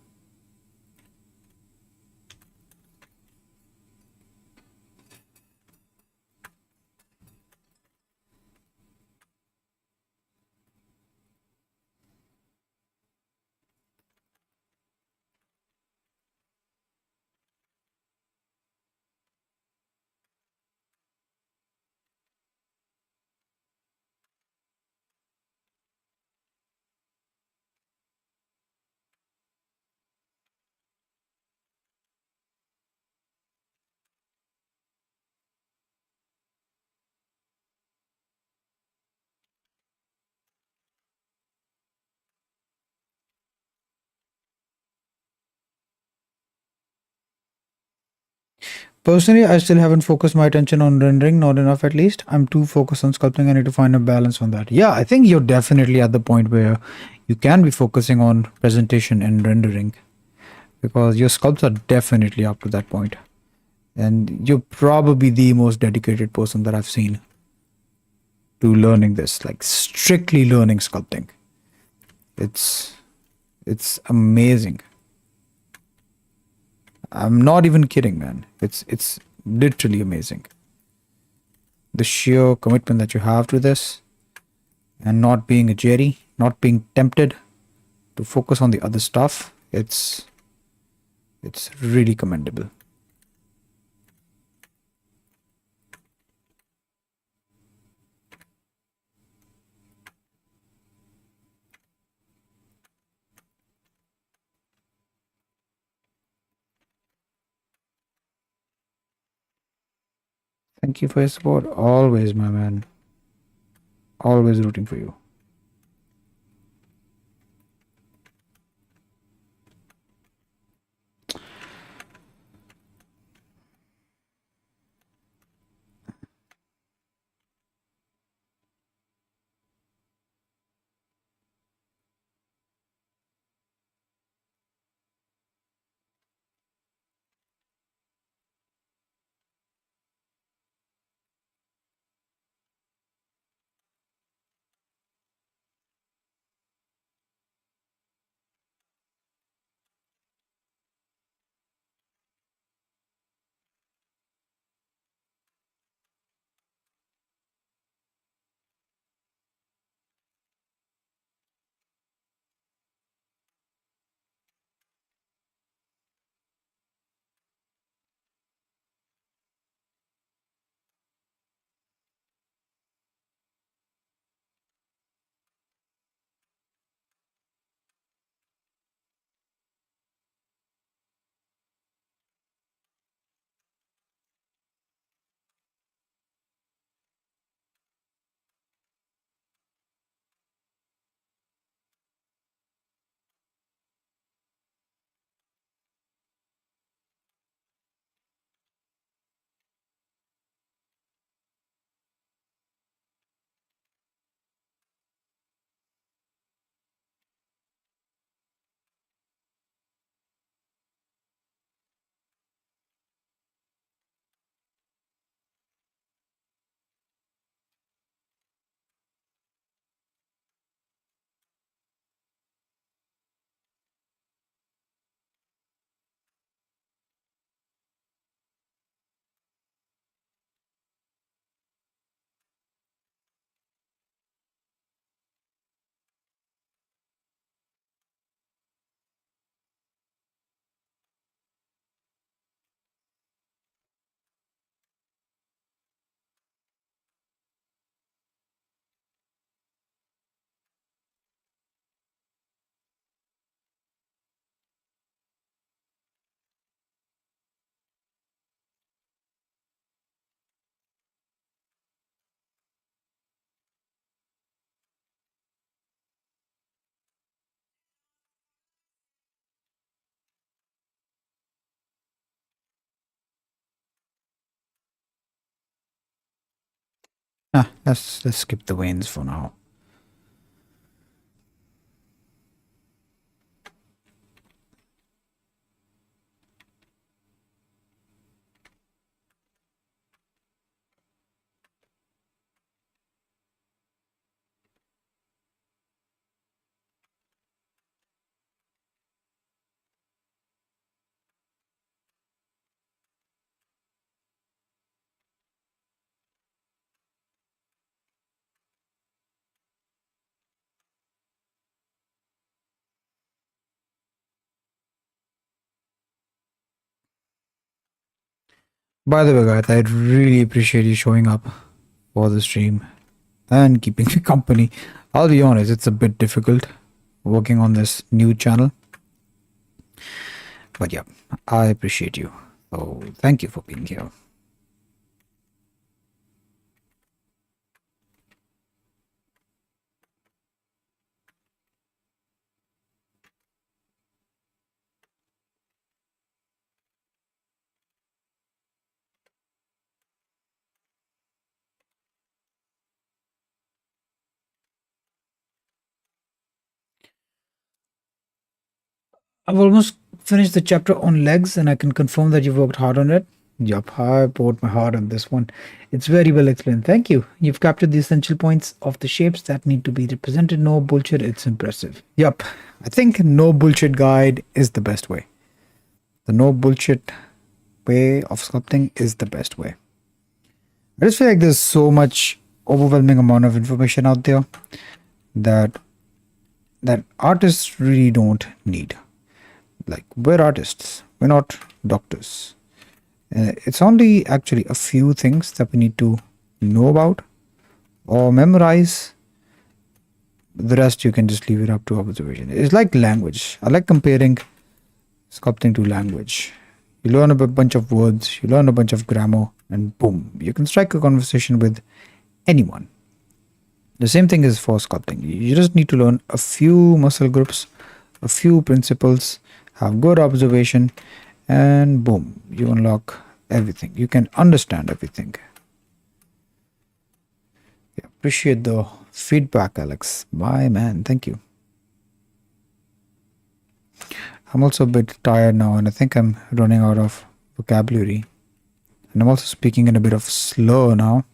Personally, I still haven't focused my attention on rendering, not enough at least. I'm too focused on sculpting. I need to find a balance on that. Yeah, I think you're definitely at the point where you can be focusing on presentation and rendering because your sculpts are definitely up to that point. And you're probably the most dedicated person that I've seen to learning this, like strictly learning sculpting. It's it's amazing. I'm not even kidding, man. It's literally amazing. The sheer commitment that you have to this, and not being a jerry, not being tempted to focus on the other stuff. It's really commendable. Thank you for your support. Always, my man. Always rooting for you. Let's skip the veins for now. By the way, guys, I really appreciate you showing up for the stream and keeping me company. I'll be honest, it's a bit difficult working on this new channel, but yeah, I appreciate you. So thank you for being here. I've almost finished the chapter on legs, and I can confirm that you worked hard on it. Yup, I poured my heart on this one. It's very well explained. Thank you. You've captured the essential points of the shapes that need to be represented. No bullshit. It's impressive. Yup, I think no bullshit guide is the best way. The no bullshit way of sculpting is the best way. I just feel like there's so much overwhelming amount of information out there that artists really don't need. Like, we're artists, we're not doctors. It's only actually a few things that we need to know about or memorize. The rest you can just leave it up to observation. It's like language. I like comparing sculpting to language. You learn a bunch of words, you learn a bunch of grammar, and boom, you can strike a conversation with anyone. The same thing is for sculpting. You just need to learn a few muscle groups, a few principles, have good observation, and boom, you unlock everything. You can understand everything. Yeah, appreciate the feedback, Alex. My man, thank you. I'm also a bit tired now, and I think I'm running out of vocabulary. And I'm also speaking in a bit of slur now.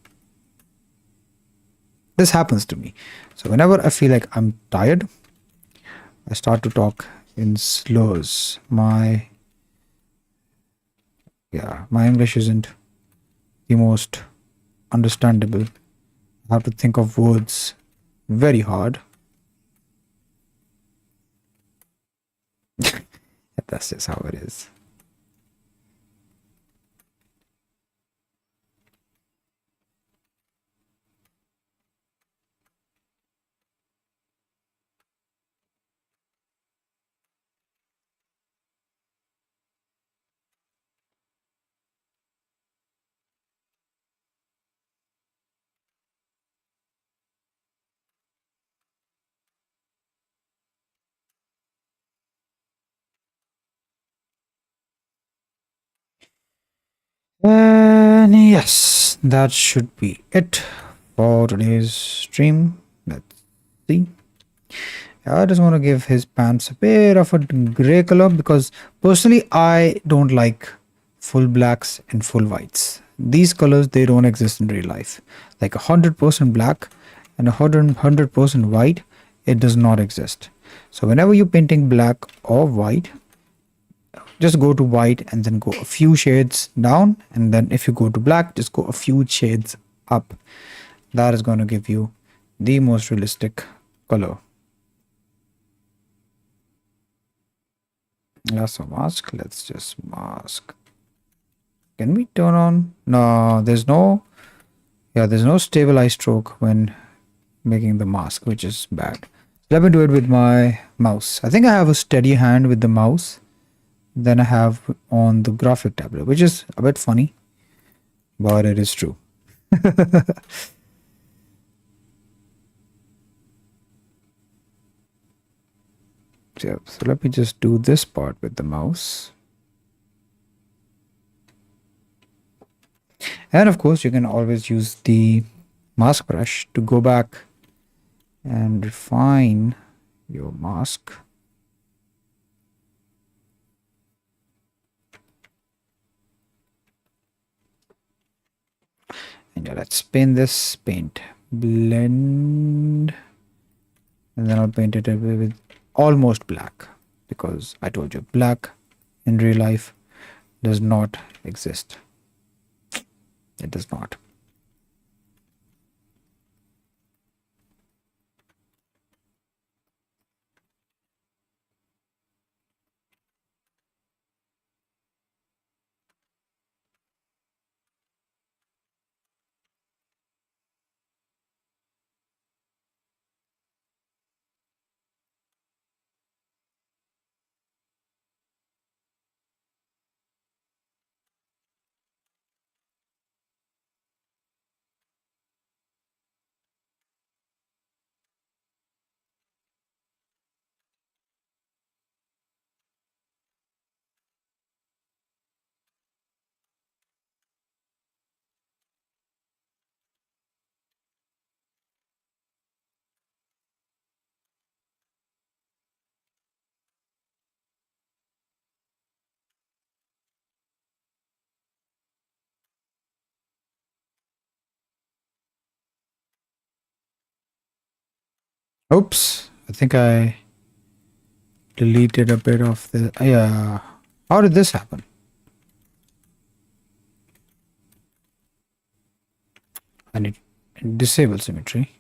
This happens to me. So whenever I feel like I'm tired, I start to talk in slurs. My English isn't the most understandable. I have to think of words very hard. That's just how it is. And yes, that should be it for today's stream. Let's see. I just want to give his pants a bit of a gray color because personally I don't like full blacks and full whites. These colors, they don't exist in real life. Like 100% black and 100% white, it does not exist. So whenever you're painting black or white, just go to white and then go a few shades down, and then if you go to black, just go a few shades up. That is going to give you the most realistic color. That's a mask. Let's just mask. Can we turn on? No, there's no. Yeah, there's no stabilized stroke when making the mask, which is bad. Let me do it with my mouse. I think I have a steady hand with the mouse than I have on the graphic tablet, which is a bit funny, but it is true. So let me just do this part with the mouse. And of course, you can always use the mask brush to go back and refine your mask. And yeah, let's paint this, paint, blend, and then I'll paint it with almost black, because I told you black in real life does not exist. It does not. Oops, I think I deleted a bit of the. Yeah. How did this happen? I need disable symmetry.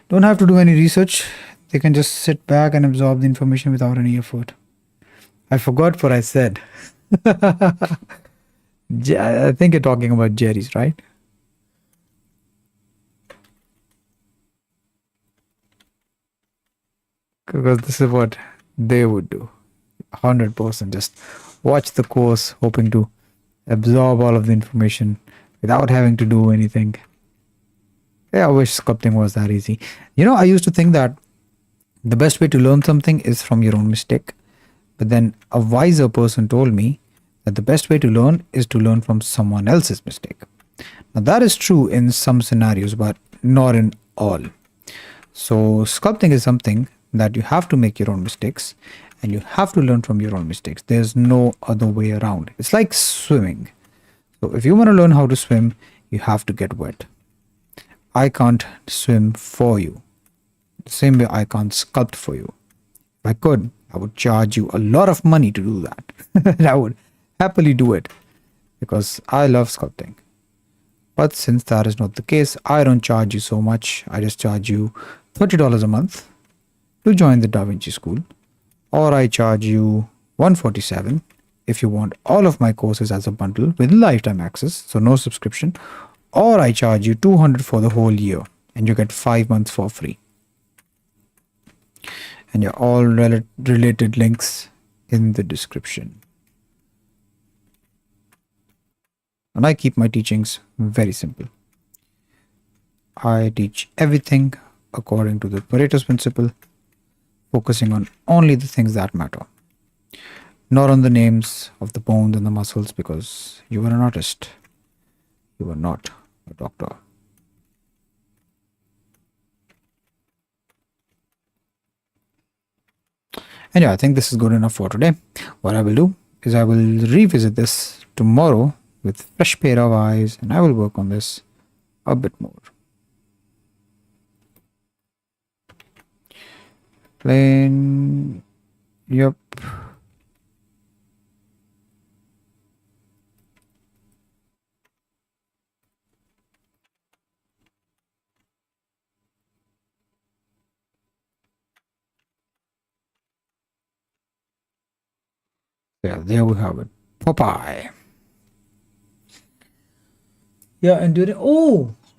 Don't have to do any research. They can just sit back and absorb the information without any effort. I forgot what I said. I think you're talking about Jerry's, right? Because this is what they would do. 100% just watch the course, hoping to absorb all of the information without having to do anything. Yeah, I wish sculpting was that easy. I used to think that the best way to learn something is from your own mistake. But then a wiser person told me that the best way to learn is to learn from someone else's mistake. Now, that is true in some scenarios, but not in all. So, sculpting is something that you have to make your own mistakes and you have to learn from your own mistakes. There's no other way around. It's like swimming. So, if you want to learn how to swim, you have to get wet. I can't swim for you. The same way I can't sculpt for you. If I could, I would charge you a lot of money to do that. And I would happily do it because I love sculpting. But since that is not the case, I don't charge you so much. I just charge you $30 a month to join the Davinci School, or I charge you $147 if you want all of my courses as a bundle with lifetime access, so no subscription, or I charge you $200 for the whole year and you get 5 months for free. And your all related links in the description. And I keep my teachings very simple. I teach everything according to the Pareto's principle, focusing on only the things that matter, not on the names of the bones and the muscles, because you are an artist. You are not a doctor. And yeah, I think this is good enough for today. What I will do is I will revisit this tomorrow with fresh pair of eyes and I will work on this a bit more. Plain. Yep. Yeah, there we have it. Popeye. Yeah, and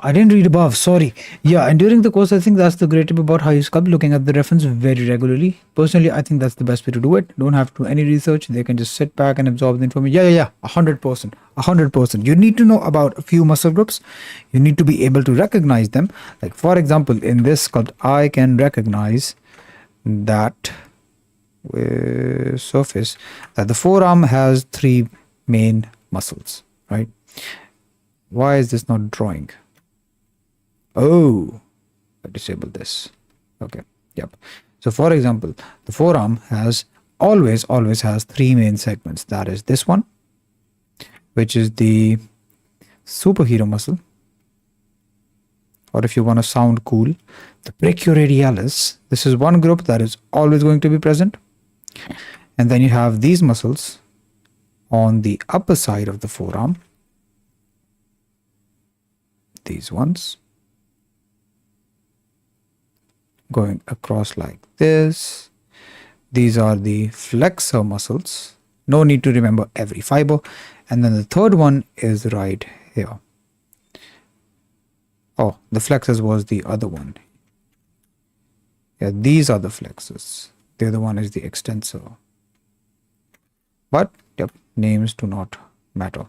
I didn't read above, sorry. Yeah, and during the course, I think that's the great tip about how you sculpt, looking at the reference very regularly. Personally, I think that's the best way to do it. Don't have to do any research. They can just sit back and absorb the information. Yeah, 100%. 100%. You need to know about a few muscle groups. You need to be able to recognize them. Like, for example, in this sculpt, I can recognize that surface that the forearm has 3 main muscles, right? Why is this not drawing? Oh, I disabled this. Okay, yep. So for example, the forearm has always has 3 main segments. That is this one, which is the superhero muscle, or if you want to sound cool, the brachioradialis. This is one group that is always going to be present. And then you have these muscles on the upper side of the forearm. These ones going across like this. These are the flexor muscles. No need to remember every fiber. And then the third one is right here. Oh, the flexors was the other one. Yeah, these are the flexors. The other one is the extensor. But yep, names do not matter.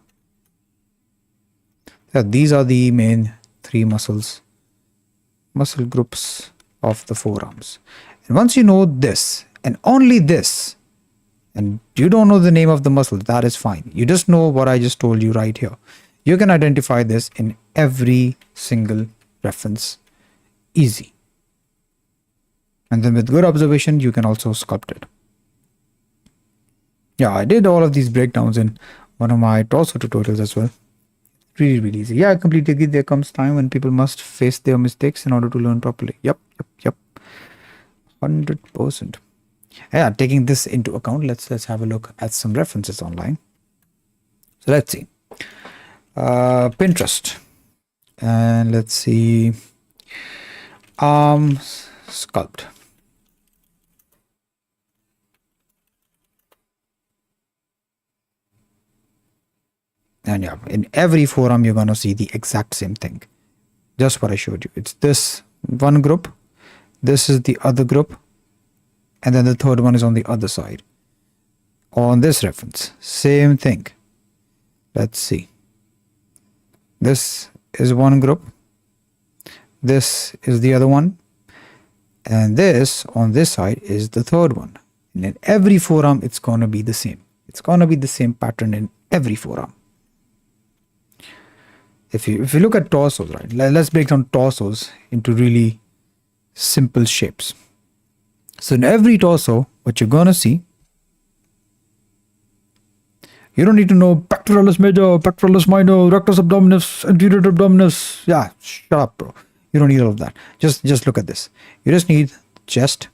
Yeah, these are the main 3 muscle groups of the forearms. And once you know this and only this, and you don't know the name of the muscle, that is fine. You just know what I just told you right here. You can identify this in every single reference. Easy. And then with good observation, you can also sculpt it. Yeah, I did all of these breakdowns in one of my torso tutorials as well. Really, really easy. Yeah, I completely agree. There comes time when people must face their mistakes in order to learn properly. Yep. 100%. Yeah, taking this into account, let's have a look at some references online. So let's see. Pinterest. And let's see. Sculpt. And yeah, in every forum, you're going to see the exact same thing. Just what I showed you. It's this one group. This is the other group. And then the third one is on the other side. On this reference, same thing. Let's see. This is one group. This is the other one. And this on this side is the third one. And in every forum, it's going to be the same. It's going to be the same pattern in every forum. If you look at torsos, right? Let's break down torsos into really simple shapes. So in every torso, what you're going to see, you don't need to know pectoralis major, pectoralis minor, rectus abdominis, anterior abdominis. Yeah, shut up, bro. You don't need all of that. Just look at this. You just need chest.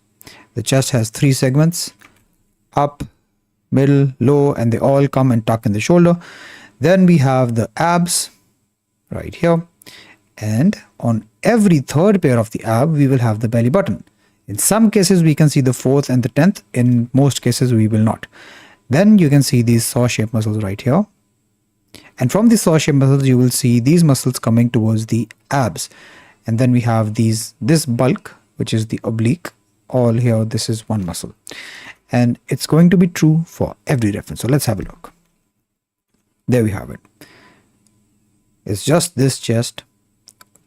The chest has 3 segments, up, middle, low, and they all come and tuck in the shoulder. Then we have the abs right here. And on every third pair of the ab, we will have the belly button. In some cases, we can see the 4th and the 10th. In most cases, we will not. Then you can see these saw-shaped muscles right here. And from the saw-shaped muscles, you will see these muscles coming towards the abs. And then we have this bulk, which is the oblique. All here, this is one muscle. And it's going to be true for every reference. So let's have a look. There we have it. It's just this chest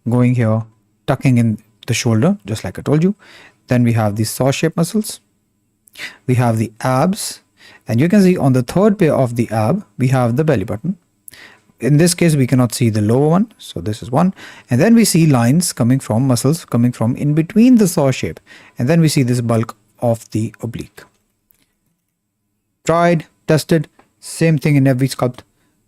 going here, tucking in the shoulder, just like I told you. Then we have these saw-shaped muscles. We have the abs. And you can see on the third pair of the ab, we have the belly button. In this case, we cannot see the lower one. So this is one. And then we see lines coming from muscles coming from in between the saw shape. And then we see this bulk of the oblique. Tried, tested, same thing in every sculpt.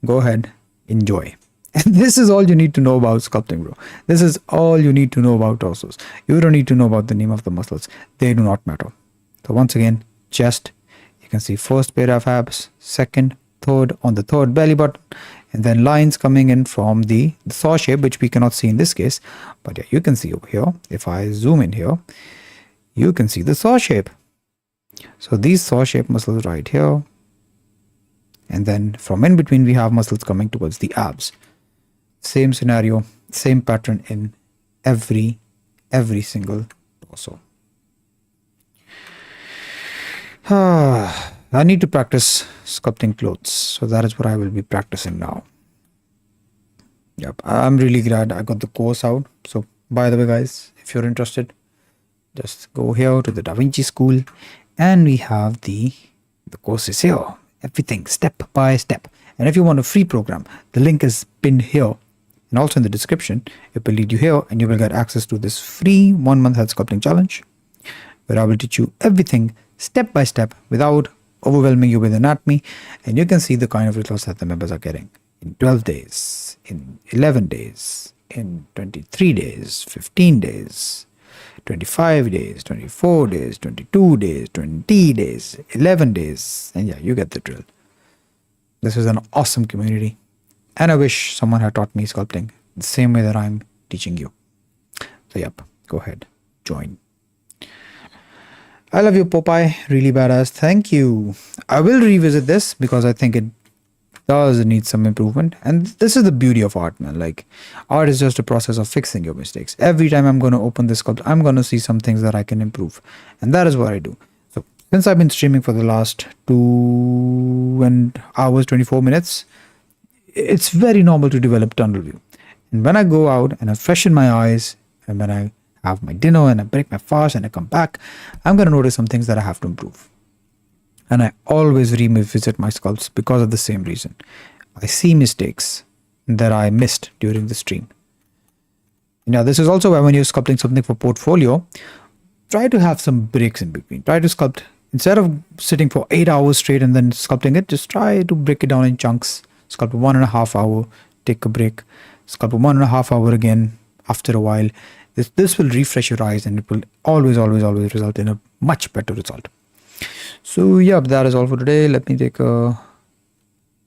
Go ahead, enjoy. And this is all you need to know about sculpting, bro. This is all you need to know about torsos. You don't need to know about the name of the muscles. They do not matter. So once again, chest. You can see first pair of abs, second, third on the third belly button, and then lines coming in from the saw shape, which we cannot see in this case. But yeah, you can see over here. If I zoom in here, you can see the saw shape. So these saw shape muscles right here. And then from in between, we have muscles coming towards the abs. Same scenario, same pattern in every single torso. I need to practice sculpting clothes. So that is what I will be practicing now. Yep, I'm really glad I got the course out. So by the way, guys, if you're interested, just go here to the Davinci School and we have the courses here. Everything step by step. And if you want a free program, the link is pinned here and also in the description. It will lead you here and you will get access to this free 1-month head sculpting challenge where I will teach you everything step by step without overwhelming you with anatomy. And you can see the kind of results that the members are getting in 12 days, in 11 days, in 23 days, 15 days, 25 days, 24 days, 22 days, 20 days, 11 days. And yeah, you get the drill. This is an awesome community. And I wish someone had taught me sculpting the same way that I'm teaching you. So yep, go ahead, join. I love you, Popeye. Really badass. Thank you. I will revisit this because I think it does need some improvement. And this is the beauty of art, man. Like, art is just a process of fixing your mistakes. Every time I'm going to open this sculpt, I'm going to see some things that I can improve. And that is what I do. So since I've been streaming for the last 2 hours, 24 minutes, it's very normal to develop tunnel view. And when I go out and I freshen my eyes and when I have my dinner and I break my fast and I come back, I'm going to notice some things that I have to improve. And I always revisit my sculpts because of the same reason. I see mistakes that I missed during the stream. Now, this is also why when you're sculpting something for portfolio, try to have some breaks in between. Try to sculpt Instead of sitting for 8 hours straight and then sculpting it, just try to break it down in chunks. Sculpt 1.5 hour, take a break, sculpt 1.5 hour again after a while. This will refresh your eyes and it will always result in a much better result. So yeah, that is all for today. Let me take a,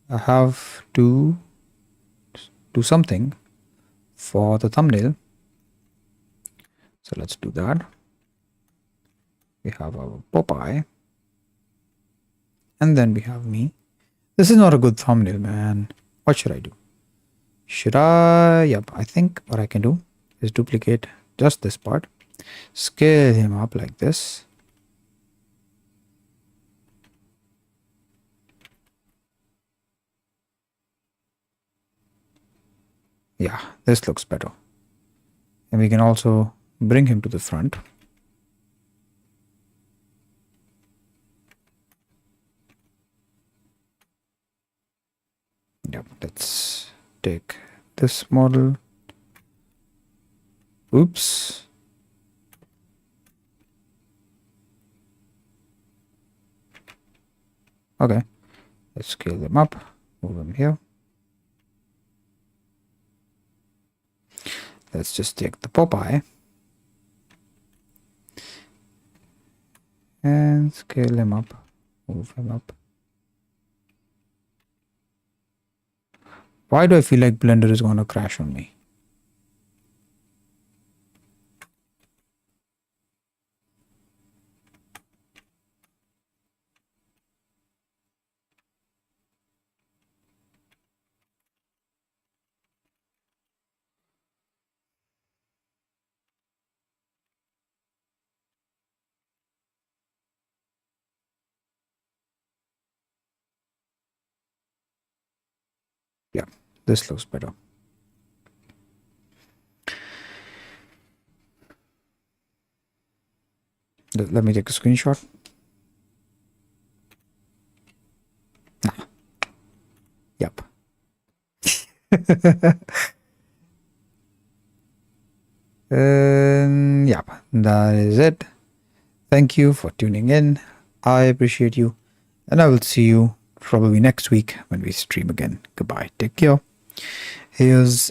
I have to do something for the thumbnail. So let's do that. We have our Popeye. And then we have me. This is not a good thumbnail, man. What should I do? Should I? Yep, I think what I can do is duplicate just this part. Scale him up like this. Yeah, this looks better. And we can also bring him to the front. Yep, let's take this model. Oops. Okay, let's scale them up, move them here. Let's just take the Popeye and scale him up, move him up. Why do I feel like Blender is going to crash on me? Yeah, this looks better. Let me take a screenshot. Nah. Yep. Yep, that is it. Thank you for tuning in. I appreciate you. And I will see you probably next week when we stream again. Goodbye. Take care. Here's